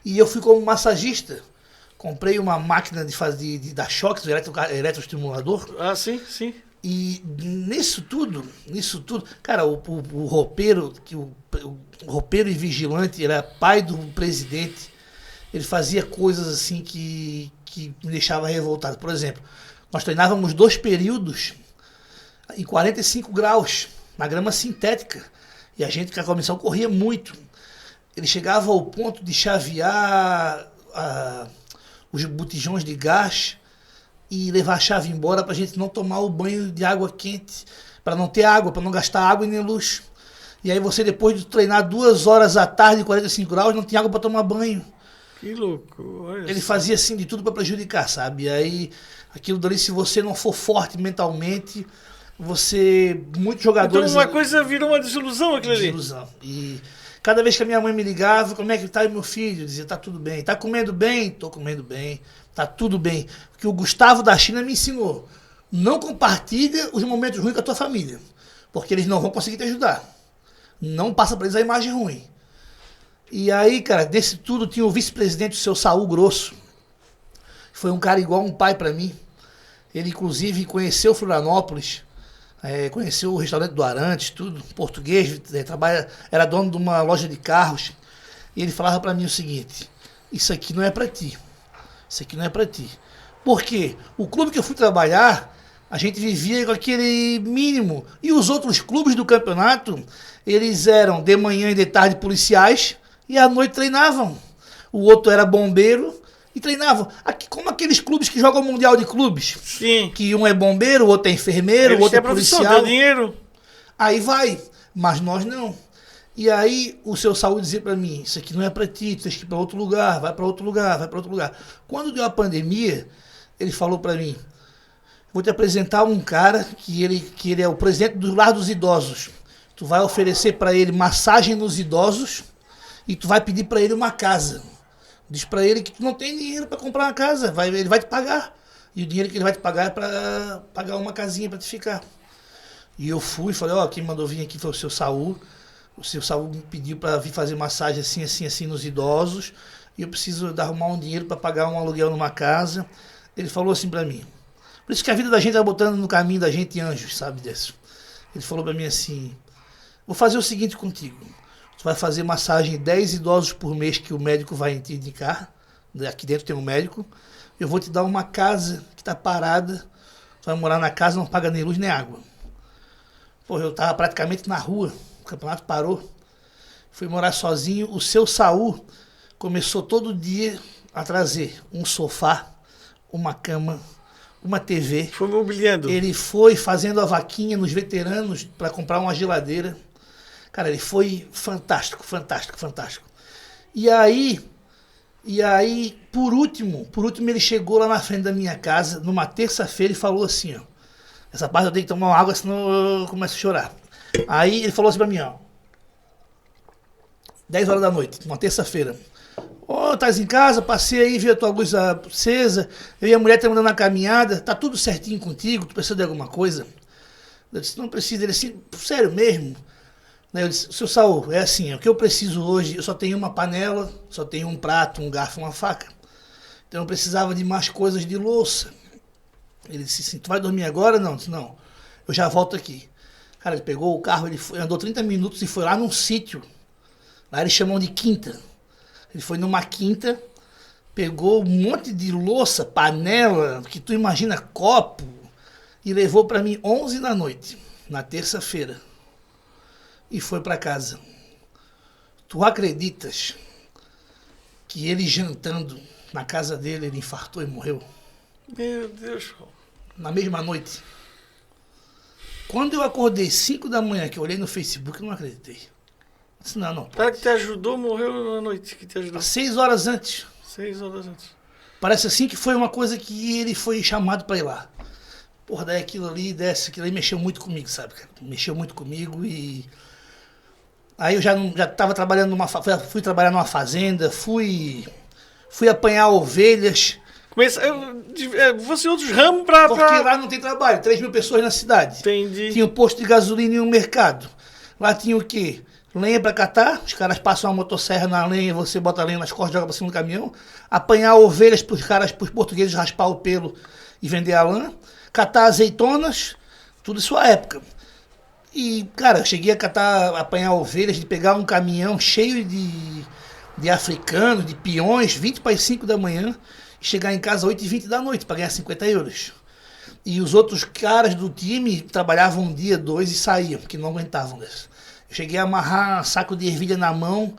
E eu fui como massagista. Comprei uma máquina de dar choques, do eletroestimulador. Ah, sim, sim. E nisso tudo, cara, o roupeiro, o roupeiro e vigilante era pai do presidente. Ele fazia coisas assim que me deixava revoltado. Por exemplo, nós treinávamos 2 períodos em 45 graus, na grama sintética. E a gente, com a comissão, corria muito. Ele chegava ao ponto de chavear os botijões de gás e levar a chave embora para a gente não tomar o banho de água quente, para não ter água, para não gastar água e nem luz. E aí você, depois de treinar 2 horas à tarde, em 45 graus, não tinha água para tomar banho. Que loucura. Ele fazia assim de tudo para prejudicar, sabe? E aí, aquilo dali, se você não for forte mentalmente, muitos jogadores... Então uma coisa virou uma desilusão aquilo ali. Desilusão. E cada vez que a minha mãe me ligava, como é que tá meu filho? Eu dizia, tá tudo bem. Tá comendo bem? Tô comendo bem. Tá tudo bem. Porque o Gustavo da China me ensinou. Não compartilha os momentos ruins com a tua família. Porque eles não vão conseguir te ajudar. Não passa para eles a imagem ruim. E aí, cara, desse tudo tinha o vice-presidente, o seu Saul Grosso. Foi um cara igual um pai para mim. Ele, inclusive, conheceu Florianópolis. Conheceu o restaurante do Arantes, tudo. Português, era dono de uma loja de carros. E ele falava para mim o seguinte: isso aqui não é para ti. Isso aqui não é para ti. Porque o clube que eu fui trabalhar, a gente vivia com aquele mínimo. E os outros clubes do campeonato, eles eram de manhã e de tarde policiais e à noite treinavam. O outro era bombeiro e treinavam. Como aqueles clubes que jogam Mundial de Clubes. Sim. Que um é bombeiro, o outro é enfermeiro, o outro é policial. Deu dinheiro. Aí vai, mas nós não. E aí o seu Saúl dizia para mim, isso aqui não é para ti, tu tens que ir para outro lugar, vai para outro lugar, vai para outro lugar. Quando deu a pandemia, ele falou para mim, vou te apresentar um cara que ele é o presidente do Lar dos Idosos. Tu vai oferecer para ele massagem nos idosos e tu vai pedir para ele uma casa. Diz para ele que tu não tem dinheiro para comprar uma casa, ele vai te pagar. E o dinheiro que ele vai te pagar é para pagar uma casinha para te ficar. E eu fui e falei, quem mandou vir aqui foi o seu Saúl. O seu Saúl me pediu para vir fazer massagem assim nos idosos. E eu preciso arrumar um dinheiro para pagar um aluguel numa casa. Ele falou assim para mim, Por isso que a vida da gente vai botando no caminho da gente anjos, sabe, Décio? Ele falou pra mim assim, vou fazer o seguinte contigo, tu vai fazer massagem em 10 idosos por mês que o médico vai te indicar, aqui dentro tem um médico, eu vou te dar uma casa que tá parada, tu vai morar na casa, não paga nem luz nem água. Pô, eu tava praticamente na rua, o campeonato parou, fui morar sozinho, o seu Saul começou todo dia a trazer um sofá, uma cama, uma TV. Foi mobiliando. Ele foi fazendo a vaquinha nos veteranos para comprar uma geladeira. Cara, ele foi fantástico, fantástico, fantástico. E aí, por último ele chegou lá na frente da minha casa, numa terça-feira, e falou assim, ó, essa parte eu tenho que tomar uma água, senão eu começo a chorar. Aí ele falou assim pra mim, ó, 10 horas da noite, uma terça-feira. Ô, estás em casa, passei aí, vi a tua luz acesa, eu e a mulher estamos dando uma caminhada, tá tudo certinho contigo, tu precisa de alguma coisa? Eu disse, não precisa. Ele disse, sério mesmo? Eu disse, seu Saul, é assim, o que eu preciso hoje, eu só tenho uma panela, só tenho um prato, um garfo, uma faca. Então eu precisava de mais coisas de louça. Ele disse assim, tu vai dormir agora? Não, eu disse, não, eu já volto aqui. Cara, ele pegou o carro, andou 30 minutos e foi lá num sítio, lá eles chamam de quinta. Ele foi numa quinta, pegou um monte de louça, panela, que tu imagina, copo, e levou para mim 11 da noite, na terça-feira. E foi para casa. Tu acreditas que ele jantando na casa dele, ele infartou e morreu? Meu Deus. Na mesma noite. Quando eu acordei 5 da manhã, que eu olhei no Facebook, eu não acreditei. Disse, não. O cara que te ajudou morreu na noite que te ajudou. 6 horas antes. 6 horas antes. Parece assim que foi uma coisa que ele foi chamado para ir lá. Porra, daí aquilo ali, aquilo aí mexeu muito comigo, sabe, cara? Mexeu muito comigo e... Aí eu já tava trabalhando fui trabalhar numa fazenda, fui apanhar ovelhas. Você outros ramos pra... Porque lá não tem trabalho, 3 mil pessoas na cidade. Entendi. Tinha um posto de gasolina e um mercado. Lá tinha o quê? Lenha pra catar, os caras passam uma motosserra na lenha, você bota a lenha nas costas, joga pra cima do caminhão. Apanhar ovelhas pros portugueses raspar o pelo e vender a lã. Catar azeitonas, tudo em sua época. E, cara, eu cheguei a apanhar ovelhas, de pegar um caminhão cheio de africanos, de peões, 20 para as 5 da manhã, e chegar em casa 8h20 da noite para ganhar 50 euros. E os outros caras do time trabalhavam um dia, 2 e saíam, porque não aguentavam. Eu cheguei a amarrar um saco de ervilha na mão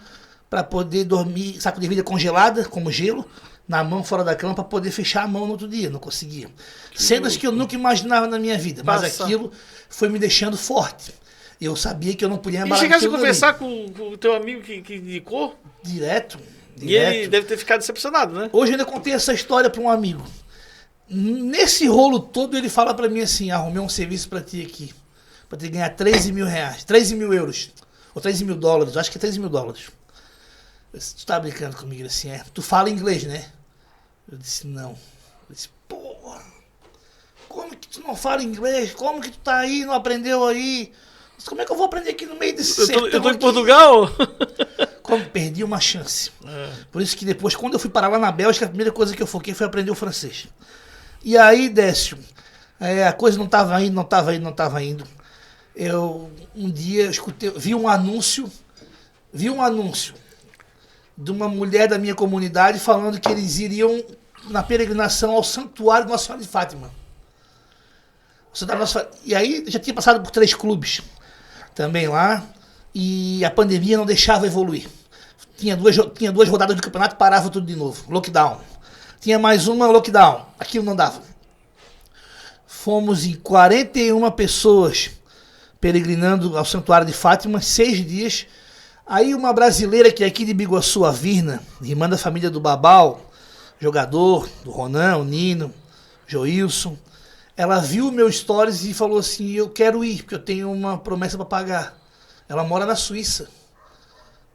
para poder dormir, saco de ervilha congelada, como gelo, na mão fora da cama para poder fechar a mão no outro dia, não conseguia. Cenas que eu nunca imaginava na minha vida, mas aquilo foi me deixando forte. Eu sabia que eu não podia embalar. E chegasse a conversar com o teu amigo que indicou? Direto. E ele deve ter ficado decepcionado, né? Hoje eu ainda contei essa história para um amigo. Nesse rolo todo ele fala para mim assim, arrumei um serviço para ti aqui, para te ganhar 13 mil reais, 13 mil euros, ou 13 mil dólares, acho que é 13 mil dólares. Eu disse, tu tá brincando comigo? Ele assim, tu fala inglês, né? Eu disse, não. Eu disse, porra, como que tu não fala inglês? Como que tu tá aí, não aprendeu aí? Disse, como é que eu vou aprender aqui no meio desse sertão? Eu tô em Portugal? Como perdi uma chance. Por isso que depois, quando eu fui parar lá na Bélgica, a primeira coisa que eu foquei foi aprender o francês. E aí, Décio, a coisa não tava indo. Eu, um dia, vi um anúncio de uma mulher da minha comunidade falando que eles iriam na peregrinação ao Santuário Nossa Senhora de Fátima. E aí já tinha passado por 3 clubes também lá, e a pandemia não deixava evoluir. Tinha duas rodadas do campeonato, parava tudo de novo, lockdown. Tinha mais uma, lockdown, aquilo não dava. Fomos em 41 pessoas peregrinando ao Santuário de Fátima, 6 dias. Aí uma brasileira que é aqui de Biguaçu, a Virna, irmã da família do Babal, jogador, do Ronan, o Nino, Joilson, ela viu meus stories e falou assim, eu quero ir, porque eu tenho uma promessa para pagar. Ela mora na Suíça.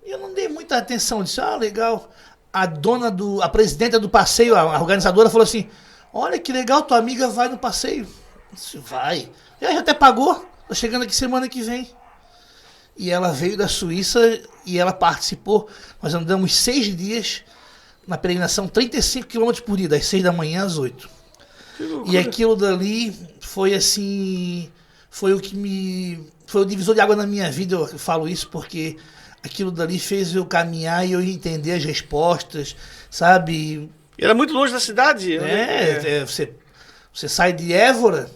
E eu não dei muita atenção, disse, legal. A presidenta do passeio, a organizadora, falou assim, olha que legal, tua amiga vai no passeio. Eu disse, vai. Ela já até pagou, tô chegando aqui semana que vem. E ela veio da Suíça e ela participou. Nós andamos 6 dias na peregrinação, 35 km por dia, das 6 da manhã às 8. E aquilo dali foi assim, foi o divisor de água na minha vida, eu falo isso porque aquilo dali fez eu caminhar e eu entender as respostas, sabe? E era muito longe da cidade. Você sai de Évora,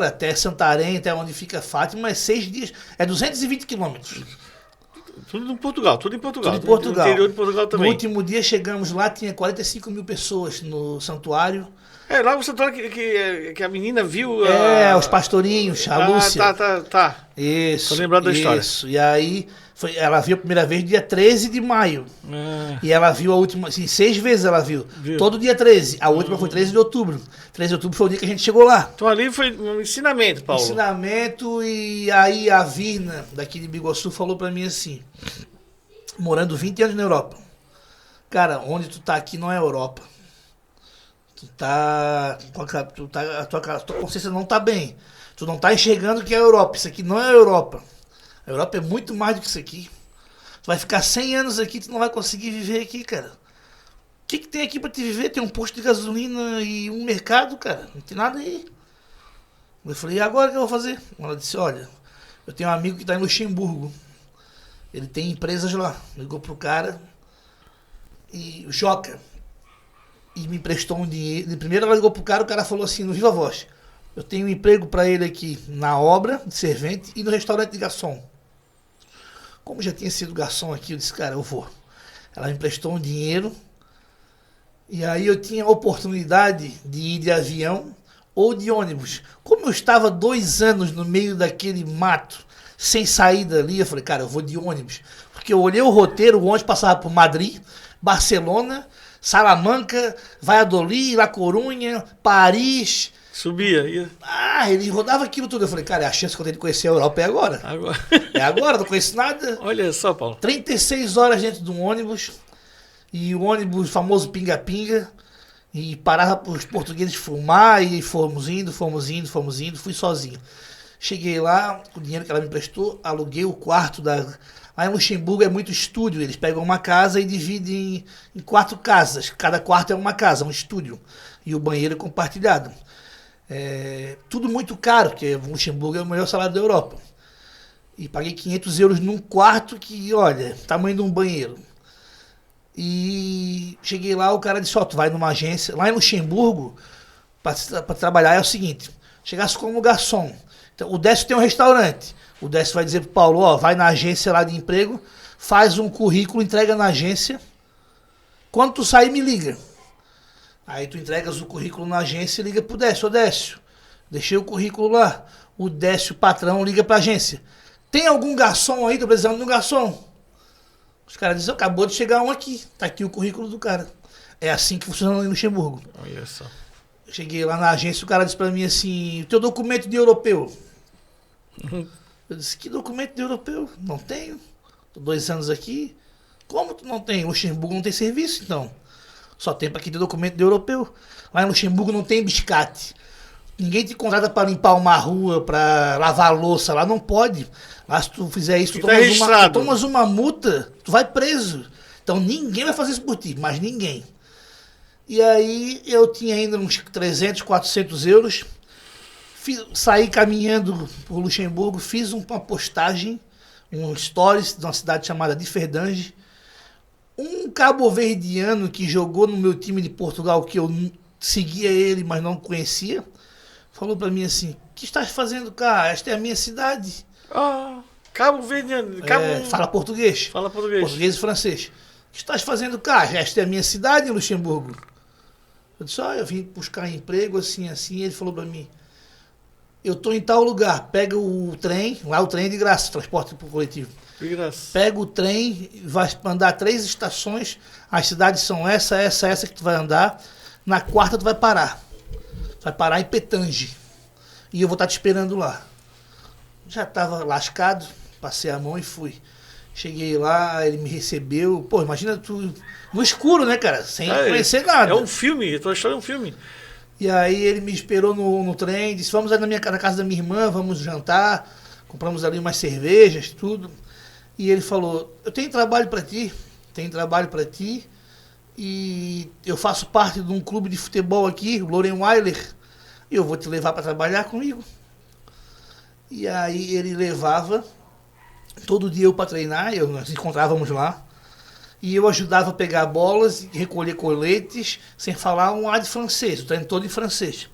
até Santarém, até onde fica Fátima, é 6 dias, é 220 quilômetros. Tudo em Portugal, tudo em Portugal. Tudo em Portugal. No interior de Portugal também. No último dia chegamos lá, tinha 45 mil pessoas no santuário. Lá no santuário que a menina viu... Os pastorinhos, a Lúcia. Tá. Isso. Tô lembrando da história. Isso, e aí ela viu a primeira vez dia 13 de maio. E ela viu a última, assim, 6 vezes ela viu. Todo dia 13. A última foi 13 de outubro. 13 de outubro foi o dia que a gente chegou lá. Então ali foi um ensinamento, Paulo. Ensinamento, e aí a Virna, daqui de Biguaçu, falou pra mim assim, morando 20 anos na Europa. Cara, onde tu tá aqui não é Europa. A tua consciência não tá bem. Tu não tá enxergando que é a Europa. Isso aqui não é a Europa. A Europa é muito mais do que isso aqui. Tu vai ficar 100 anos aqui, tu não vai conseguir viver aqui, cara. O que tem aqui pra te viver? Tem um posto de gasolina e um mercado, cara. Não tem nada aí. Eu falei, e agora o que eu vou fazer? Ela disse, olha, eu tenho um amigo que tá em Luxemburgo. Ele tem empresas lá. Ligou pro cara, e o Joca, e me emprestou um dinheiro. Primeiro ela ligou pro cara, o cara falou assim, no Viva Voz, eu tenho um emprego para ele aqui na obra de servente e no restaurante de garçom. Como já tinha sido garçom aqui, eu disse, cara, eu vou. Ela me emprestou um dinheiro, e aí eu tinha a oportunidade de ir de avião ou de ônibus. Como eu estava 2 anos no meio daquele mato, sem saída ali, eu falei, cara, eu vou de ônibus. Porque eu olhei o roteiro, o ônibus passava por Madrid, Barcelona, Salamanca, Valladolid, La Corunha, Paris. Subia, ia. Ele rodava aquilo tudo. Eu falei, cara, a chance que eu tenho de conhecer a Europa é agora. É agora, não conheço nada. Olha só, Paulo. 36 horas dentro de um ônibus, e o ônibus famoso pinga-pinga, e parava para os portugueses fumar, e fomos indo, fui sozinho. Cheguei lá, com o dinheiro que ela me emprestou, aluguei o quarto da... Lá em Luxemburgo é muito estúdio, eles pegam uma casa e dividem em 4 casas. Cada quarto é uma casa, um estúdio. E o banheiro é compartilhado. Tudo muito caro, porque Luxemburgo é o melhor salário da Europa. E paguei 500 euros num quarto que, olha, tamanho de um banheiro. E cheguei lá, o cara disse, tu vai numa agência. Lá em Luxemburgo, para trabalhar é o seguinte, chegasse como garçom. Então, o Décio tem um restaurante. O Décio vai dizer pro Paulo, vai na agência lá de emprego, faz um currículo, entrega na agência. Quando tu sair, me liga. Aí tu entregas o currículo na agência e liga pro Décio. Décio, deixei o currículo lá. O Décio, patrão, liga pra agência. Tem algum garçom aí? Tô precisando de um garçom. Os caras dizem, acabou de chegar um aqui. Tá aqui o currículo do cara. É assim que funciona em Luxemburgo. Olha só. Cheguei lá na agência, o cara disse pra mim assim, o teu documento de europeu. Eu disse, que documento de europeu? Não tenho. Tô 2 anos aqui. Como tu não tem? Luxemburgo não tem serviço, então. Só tem pra aqui ter documento de europeu. Lá em Luxemburgo não tem biscate. Ninguém te contrata pra limpar uma rua, pra lavar a louça. Lá não pode. Lá se tu fizer isso, tu tomas uma multa, tu vai preso. Então ninguém vai fazer isso por ti, mas ninguém. E aí eu tinha ainda uns 300, 400 euros. Saí caminhando por Luxemburgo, fiz uma postagem, um stories de uma cidade chamada Differdange. Um cabo-verdiano que jogou no meu time de Portugal, que eu seguia ele, mas não conhecia, falou pra mim assim, o que estás fazendo cá? Esta é a minha cidade. Cabo-verdiano. Fala português. Fala português. Português e francês. O que estás fazendo cá? Esta é a minha cidade, em Luxemburgo. Eu disse, eu vim buscar emprego, assim. Ele falou pra mim, eu tô em tal lugar, pega o trem, lá o trem é de graça, transporte por coletivo. De graça. Pega o trem, vai andar 3 estações, as cidades são essa que tu vai andar, na 4ª tu vai parar. Vai parar em Petange. E eu vou estar te esperando lá. Já estava lascado, passei a mão e fui. Cheguei lá, ele me recebeu. Pô, imagina tu no escuro, né, cara? Sem conhecer nada. É um filme, a tua história é um filme. E aí ele me esperou no trem, disse, vamos aí na casa da minha irmã, vamos jantar. Compramos ali umas cervejas, tudo. E ele falou, eu tenho trabalho para ti. e eu faço parte de um clube de futebol aqui, o Lorenweiler, e eu vou te levar para trabalhar comigo. E aí ele levava todo dia eu para treinar, nós encontrávamos lá, e eu ajudava a pegar bolas, recolher coletes, sem falar um A de francês, o treino todo em francês.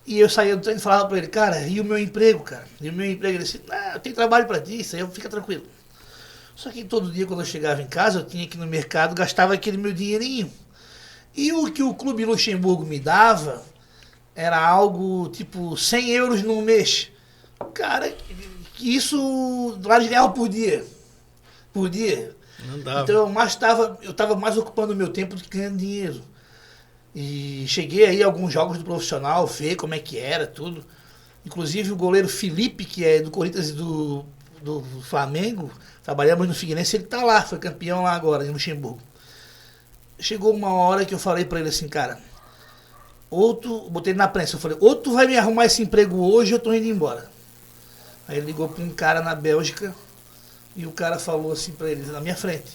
E eu saía do treino e falava para ele, cara, e o meu emprego, cara? E o meu emprego? Ele disse, eu tenho trabalho para ti, isso aí fica tranquilo. Só que todo dia, quando eu chegava em casa, eu tinha que ir no mercado, gastava aquele meu dinheirinho. E o que o Clube Luxemburgo me dava era algo tipo 100 euros no mês. Cara, isso lá de real por dia. Por dia. Não dava. Então eu estava mais ocupando o meu tempo do que ganhando dinheiro. E cheguei aí a alguns jogos do profissional, ver como é que era, tudo. Inclusive o goleiro Felipe, que é do Corinthians e do Flamengo, trabalhamos no Figueirense, ele tá lá, foi campeão lá agora, em Luxemburgo. Chegou uma hora que eu falei pra ele assim, cara, botei ele na prensa, eu falei, ou tu vai me arrumar esse emprego hoje, ou eu tô indo embora. Aí ele ligou pra um cara na Bélgica, e o cara falou assim pra ele, na minha frente,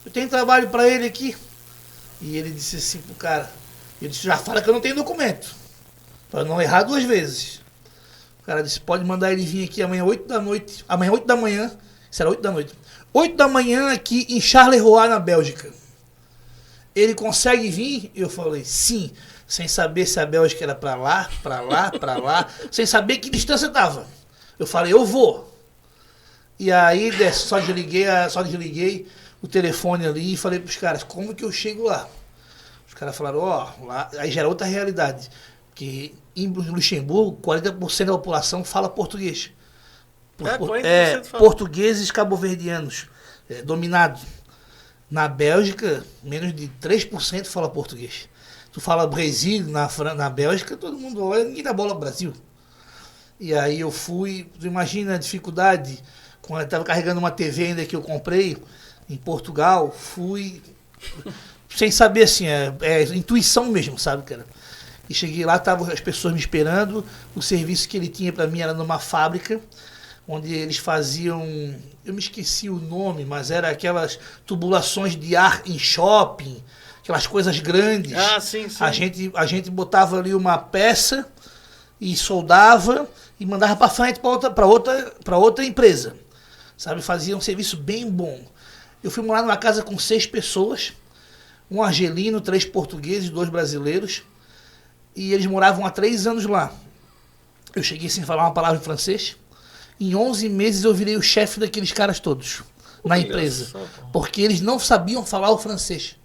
eu tenho trabalho pra ele aqui. E ele disse assim pro cara, ele disse, já fala que eu não tenho documento, pra não errar 2 vezes. O cara disse, pode mandar ele vir aqui amanhã 8 da noite, amanhã 8 da manhã, será 8 da noite, 8 da manhã aqui em Charleroi, na Bélgica. Ele consegue vir? Eu falei, sim, sem saber se a Bélgica era pra lá, sem saber que distância tava. Eu falei, eu vou. E aí só desliguei o telefone ali e falei pros caras, como que eu chego lá? Os caras falaram, lá, aí já era outra realidade, que em Luxemburgo, 40% da população fala português. 40% fala. Portugueses cabo-verdianos, dominados. Na Bélgica, menos de 3% fala português. Tu fala Brasil na Bélgica, todo mundo olha, ninguém dá bola pro Brasil. E aí eu fui, tu imagina a dificuldade, quando eu estava carregando uma TV ainda que eu comprei em Portugal, fui sem saber assim, intuição mesmo, sabe, cara? E cheguei lá, estavam as pessoas me esperando, o serviço que ele tinha para mim era numa fábrica, onde eles faziam, eu me esqueci o nome, mas era aquelas tubulações de ar em shopping, aquelas coisas grandes. Ah, sim, sim. A gente botava ali uma peça e soldava e mandava para frente para outra empresa, sabe? Fazia um serviço bem bom. Eu fui morar numa casa com 6 pessoas, um argelino, 3 portugueses, 2 brasileiros, e eles moravam há 3 anos lá. Eu cheguei sem falar uma palavra em francês. Em 11 meses eu virei o chefe daqueles caras todos na empresa, porque eles não sabiam falar o francês.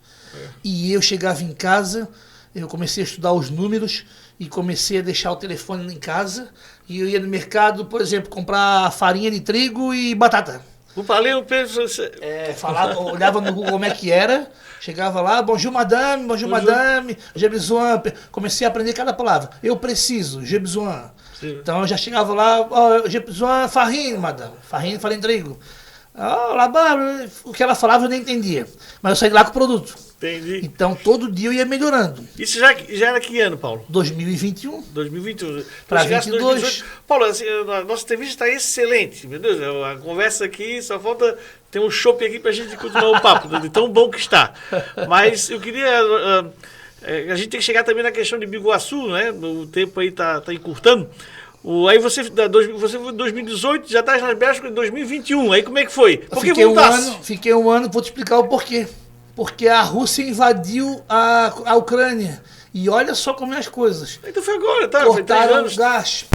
E eu chegava em casa, eu comecei a estudar os números e comecei a deixar o telefone em casa e eu ia no mercado, por exemplo, comprar farinha de trigo e batata. O paleo penso... Falava, olhava no Google como é que era, chegava lá, bonjour madame, j'ai besoin, comecei a aprender cada palavra. Eu preciso, j'ai besoin. Sim. Então eu já chegava lá, j'ai besoin farine, madame, farinha de trigo. O que ela falava eu nem entendia, mas eu saí lá com o produto. Entendi. Então todo dia eu ia melhorando. Isso já era que ano, Paulo? 2021. 2021. Para 22. 2018. Paulo, assim, a nossa entrevista está excelente, meu Deus, a conversa aqui, só falta ter um chopp aqui para a gente continuar o papo, de tão bom que está. Mas eu queria... a gente tem que chegar também na questão de Biguaçu, né? O tempo aí tá encurtando. Aí você foi em 2018, já está nas Bélgicas em 2021. Aí como é que foi? Por que voltasse? Fiquei um ano, vou te explicar o porquê. Porque a Rússia invadiu a Ucrânia. E olha só como é as coisas. Então foi agora, tá? Cortaram o gás.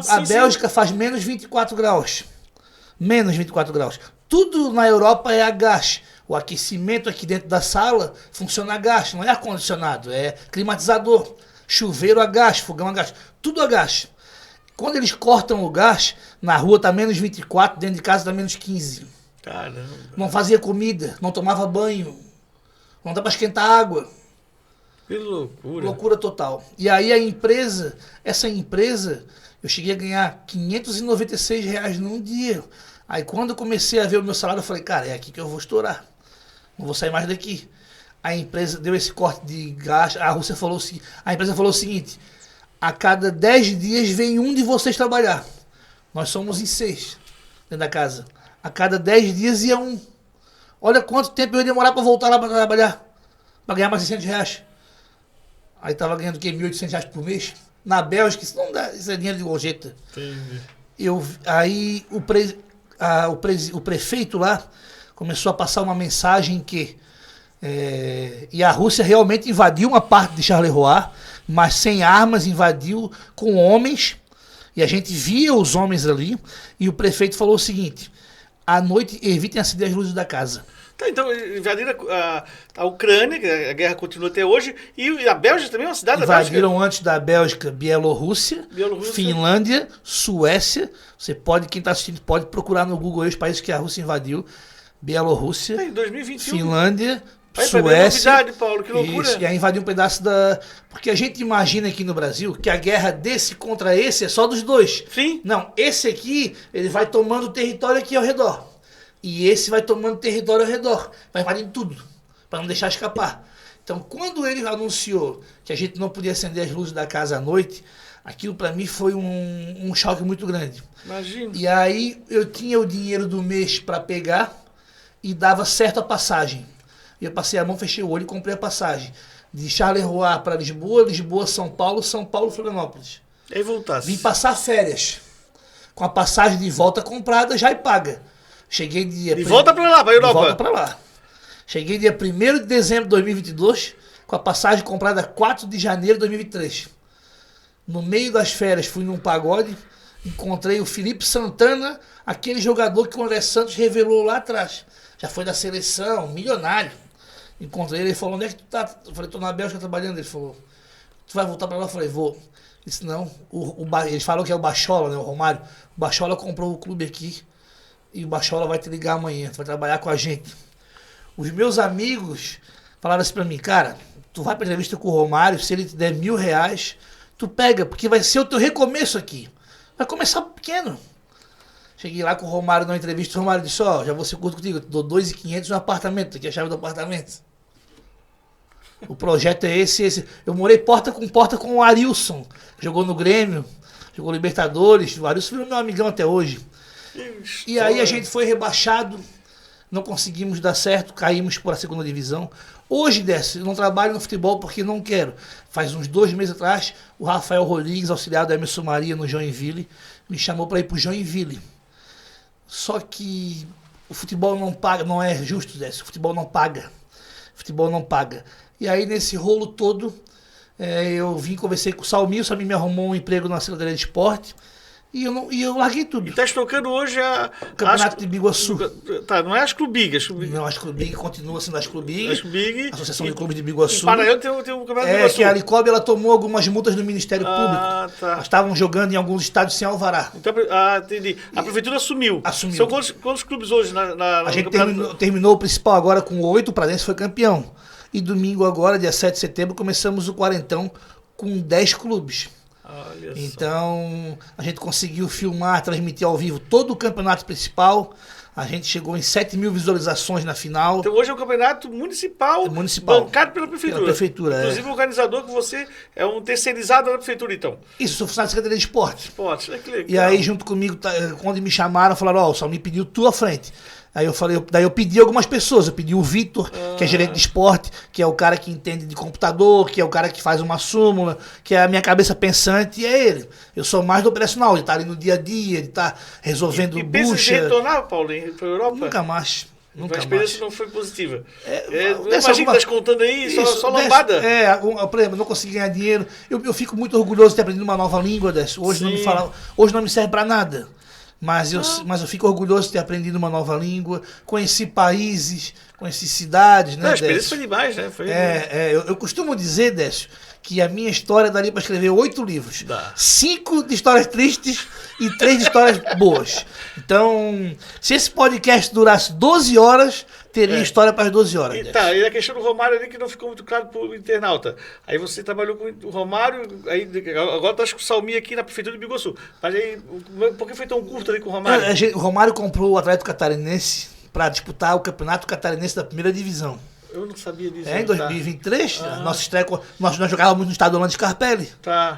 Sim, a Bélgica faz menos 24 graus. Menos 24 graus. Tudo na Europa é a gás. O aquecimento aqui dentro da sala funciona a gás. Não é ar-condicionado, é climatizador. Chuveiro a gás, fogão a gás. Tudo a gás. Quando eles cortam o gás, na rua tá menos 24, dentro de casa tá menos 15. Caramba. Não fazia comida, não tomava banho, não dá para esquentar água. Que loucura. Loucura total. E aí essa empresa, eu cheguei a ganhar R$596 num dia. Aí quando eu comecei a ver o meu salário, eu falei, cara, é aqui que eu vou estourar. Não vou sair mais daqui. A empresa deu esse corte de gás, a empresa falou o seguinte, a cada 10 dias vem um de vocês trabalhar. Nós somos em 6 dentro da casa. A cada 10 dias ia um. Olha quanto tempo eu ia demorar para voltar lá para trabalhar. Pra ganhar mais 600 reais. Aí tava ganhando o quê? 1.800 reais por mês. Na Bélgica, isso não dá, isso é dinheiro de gorjeta. Entendi. Aí o prefeito lá começou a passar uma mensagem que e a Rússia realmente invadiu uma parte de Charleroi, mas sem armas, invadiu com homens, e a gente via os homens ali, e o prefeito falou o seguinte: à noite evitem acender as luzes da casa. Tá, então invadiram a Ucrânia, que a guerra continua até hoje, e a Bélgica também é uma cidade da Bélgica. Invadiram antes da Bélgica Bielorrússia, Finlândia, Suécia. Você pode, quem está assistindo, pode procurar no Google aí os países que a Rússia invadiu. Bielorrússia, em 2021. Finlândia, Aí, Suécia. novidade, Paulo, que loucura. Isso, e aí invadiu um pedaço da... Porque a gente imagina aqui no Brasil que a guerra desse contra esse é só dos dois. Sim. Não, esse aqui, ele vai tomando território aqui ao redor. E esse vai tomando território ao redor. Vai invadindo tudo, para não deixar escapar. Então, quando ele anunciou que a gente não podia acender as luzes da casa à noite, aquilo para mim foi um choque muito grande. Imagina. E aí eu tinha o dinheiro do mês para pegar e dava certo a passagem. E eu passei a mão, fechei o olho e comprei a passagem. De Charleroi para Lisboa, Lisboa, São Paulo, Florianópolis. E aí voltasse. Vim passar férias. Com a passagem de volta comprada já e paga. Cheguei dia... E volta para lá, para a Europa. De volta para lá. Cheguei dia 1º de dezembro de 2022, com a passagem comprada 4 de janeiro de 2023. No meio das férias fui num pagode, encontrei o Felipe Santana, aquele jogador que o André Santos revelou lá atrás. Já foi da seleção, milionário. Encontrei ele, ele falou: onde é que tu tá? Eu falei: tô na Bélgica trabalhando. Ele falou: tu vai voltar para lá? Eu falei: vou. Ele disse: não. Eles falaram que é o Bachola, né, o Romário. O Bachola comprou o clube aqui e o Bachola vai te ligar amanhã, tu vai trabalhar com a gente. Os meus amigos falaram assim pra mim: cara, tu vai pra entrevista com o Romário, se ele te der R$1.000, tu pega, porque vai ser o teu recomeço aqui. Vai começar pequeno. Cheguei lá com o Romário na entrevista, o Romário disse: ó, já vou ser curto contigo, eu te dou 2.500 no apartamento, aqui é a chave do apartamento. O projeto é esse. Eu morei porta com o Arilson, jogou no Grêmio, jogou Libertadores, o Arilson virou meu amigão até hoje. E aí a gente foi rebaixado, não conseguimos dar certo, caímos para a segunda divisão. Hoje, Décio, eu não trabalho no futebol porque não quero. Faz uns 2 meses atrás, o Rafael Rodrigues, auxiliar do Emerson Maria no Joinville, me chamou para ir para o Joinville. Só que o futebol não paga, não é justo, Décio, o futebol não paga. Futebol não paga. E aí, nesse rolo todo, eu conversei com o Salmir me arrumou um emprego na Secretaria de Esporte. E eu larguei tudo. E tá tocando hoje o Campeonato de Biguaçu. Tá, não é Asclubig. Não, a Asclubig continua sendo a Asclubig. Associação de Clubes de Em Biguaçu. paralelo tem o Campeonato de Biguaçu. Que a Alicob, ela tomou algumas multas do Ministério Público. Tá. Elas estavam jogando em alguns estádios sem alvará. Então, entendi. A prefeitura assumiu. Assumiu. São quantos clubes hoje a gente terminou o principal agora com 8, o Pradense foi campeão. E domingo agora, dia 7 de setembro, começamos o quarentão com 10 clubes. Então, a gente conseguiu filmar, transmitir ao vivo todo o campeonato principal. A gente chegou em 7.000 visualizações na final. Então hoje é um campeonato municipal, bancado pela prefeitura. Inclusive o organizador que você é um terceirizado da prefeitura, então. Isso, sou funcionário da Secretaria de Esporte. Que legal. E aí, junto comigo, quando me chamaram, falaram: o Salmir pediu tua frente. Aí eu falei, daí eu pedi algumas pessoas, eu pedi o Vitor, que é gerente de esporte, que é o cara que entende de computador, que é o cara que faz uma súmula, que é a minha cabeça pensante, e é ele. Eu sou mais do operacional, de estar ali no dia a dia, de estar resolvendo bucha. E pensa em retornar, Paulinho, para a Europa? Nunca mais. A experiência não foi positiva. Imagina que estás contando aí, só lambada. Por exemplo, eu não consegui ganhar dinheiro. Eu fico muito orgulhoso de ter aprendido uma nova língua dessa. Hoje não me serve para nada. Mas eu fico orgulhoso de ter aprendido uma nova língua, conheci países, conheci cidades, né, a experiência foi demais, né? Eu costumo dizer, Décio, que a minha história daria para escrever 8 livros. 5 de histórias tristes e 3 de histórias boas. Então, se esse podcast durasse 12 horas, teria história para as 12 horas. E a questão do Romário ali que não ficou muito claro para o internauta. Aí você trabalhou com o Romário, aí agora estás com o Salmir aqui na prefeitura de Biguaçu. Mas aí, por que foi tão curto ali com o Romário? O Romário comprou o Atlético Catarinense para disputar o Campeonato Catarinense da primeira divisão. Eu não sabia disso. Em 2023, nossa estreia, nós jogávamos no estádio Orlando Scarpelli.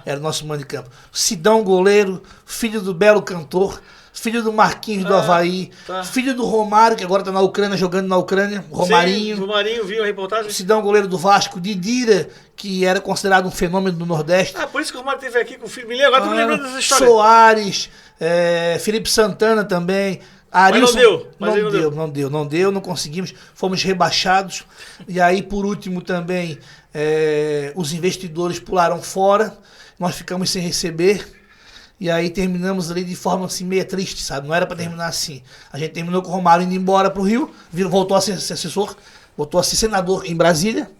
Era o nosso mando de campo. Sidão, goleiro, filho do belo cantor, filho do Marquinhos do Avaí, filho do Romário, que agora tá na Ucrânia, jogando na Ucrânia, Romarinho. Sim, o Romarinho, viu a reportagem? Sidão, goleiro do Vasco, Didira, que era considerado um fenômeno do Nordeste. Por isso que o Romário esteve aqui com o filho. Agora tô me lembrando dessa história. Soares, Felipe Santana também. Arilson, Não deu. Não conseguimos, fomos rebaixados. E aí, por último, também, os investidores pularam fora, nós ficamos sem receber. E aí terminamos ali de forma assim, meio triste, sabe? Não era para terminar assim. A gente terminou com o Romário indo embora pro Rio, voltou a ser assessor, voltou a ser senador em Brasília.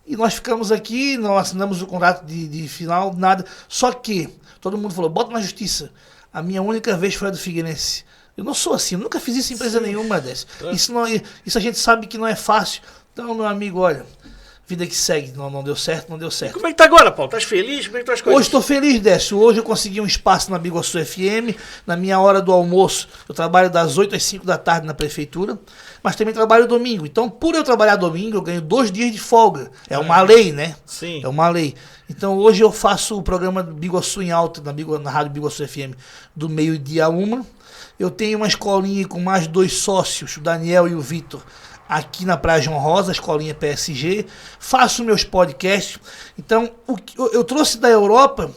E nós ficamos aqui, não assinamos o contrato de final, nada. Só que todo mundo falou, bota na justiça. A minha única vez foi a do Figueirense. Eu não sou assim, eu nunca fiz isso em empresa nenhuma dessa. Isso a gente sabe que não é fácil. Então, meu amigo, olha, vida que segue, não deu certo, não deu certo. E como é que tá agora, Paulo? Estás feliz? Como é que estão as coisas? Hoje estou feliz, Décio. Hoje eu consegui um espaço na Biguaçu FM. Na minha hora do almoço, eu trabalho das 8 às 5 da tarde na prefeitura, mas também trabalho domingo. Então, por eu trabalhar domingo, eu ganho 2 dias de folga. É uma lei, né? Sim. É uma lei. Então, hoje eu faço o programa Biguaçu em Alta, na Rádio Biguaçu FM, do meio-dia a 1. Eu tenho uma escolinha com mais 2 sócios, o Daniel e o Vitor, aqui na Praia João Rosa, escolinha PSG. Faço meus podcasts. Então, eu trouxe da Europa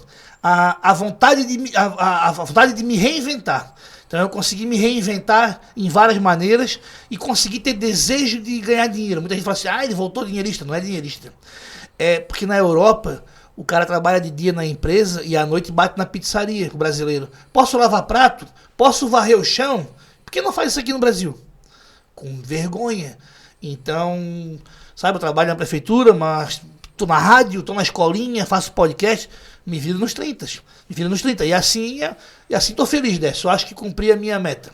a vontade de me reinventar. Então, eu consegui me reinventar em várias maneiras e consegui ter desejo de ganhar dinheiro. Muita gente fala assim, ele voltou dinheirista. Não é dinheirista. É porque na Europa, o cara trabalha de dia na empresa e à noite bate na pizzaria, o brasileiro. Posso lavar prato? Posso varrer o chão? Por que não faz isso aqui no Brasil? Com vergonha. Então, sabe, eu trabalho na prefeitura, mas tô na rádio, tô na escolinha, faço podcast, me viro nos 30. E assim tô feliz, Décio. Eu acho que cumpri a minha meta.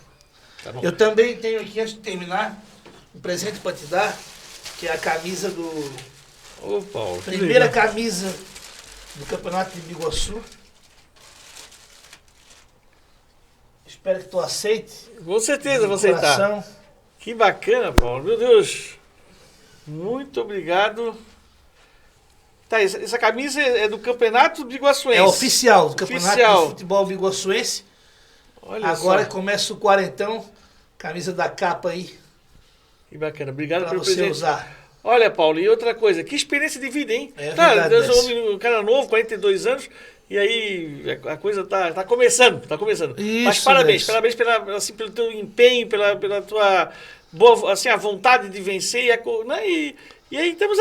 Tá bom. Eu também tenho aqui, antes de terminar, um presente para te dar, que é a camisa do... Ô, Paulo, primeira camisa do Campeonato de Biguaçu. Espero que tu aceite. Com certeza vou aceitar. Que bacana, Paulo. Meu Deus. Muito obrigado. Tá, essa camisa é do Campeonato Biguaçuense. É oficial, do Campeonato de Futebol Biguaçuense. Olha agora só. Começa o quarentão. Camisa da capa aí. Que bacana. Obrigado pra pelo você presente. Usar. Olha, Paulo, e outra coisa. Que experiência de vida, hein? Verdade, eu sou um cara novo, 42 anos. E aí a coisa tá começando, Isso, mas parabéns pelo teu empenho, pela tua boa, assim, a vontade de vencer e aí estamos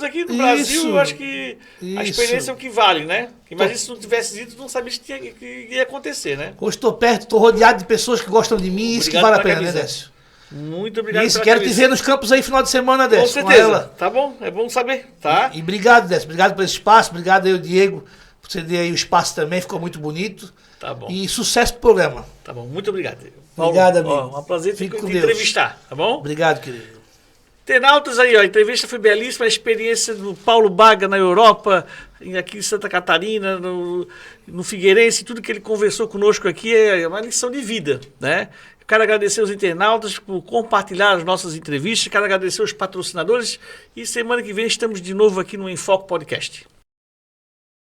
aqui no Brasil. Eu acho que a experiência é o que vale, né? Imagina se não tivesse ido, tu não sabia que ia acontecer, né? Hoje estou perto, estou rodeado de pessoas que gostam de mim, isso que vale a pena, né, Décio? Muito obrigado. Isso, quero te ver nos campos aí final de semana, Décio. Com certeza. Tá bom, é bom saber, tá? E obrigado, Décio, obrigado pelo espaço, obrigado aí, Diego. Você deu aí o espaço também, ficou muito bonito. Tá bom. E sucesso pro programa. Tá bom, muito obrigado. Paulo, obrigado, amigo. Um prazer te com entrevistar, tá bom? Obrigado, querido. Internautas aí, a entrevista foi belíssima, a experiência do Paulo Baga na Europa, aqui em Santa Catarina, no Figueirense, tudo que ele conversou conosco aqui é uma lição de vida, né? Eu quero agradecer os internautas por compartilhar as nossas entrevistas, quero agradecer os patrocinadores e semana que vem estamos de novo aqui no Enfoque Podcast.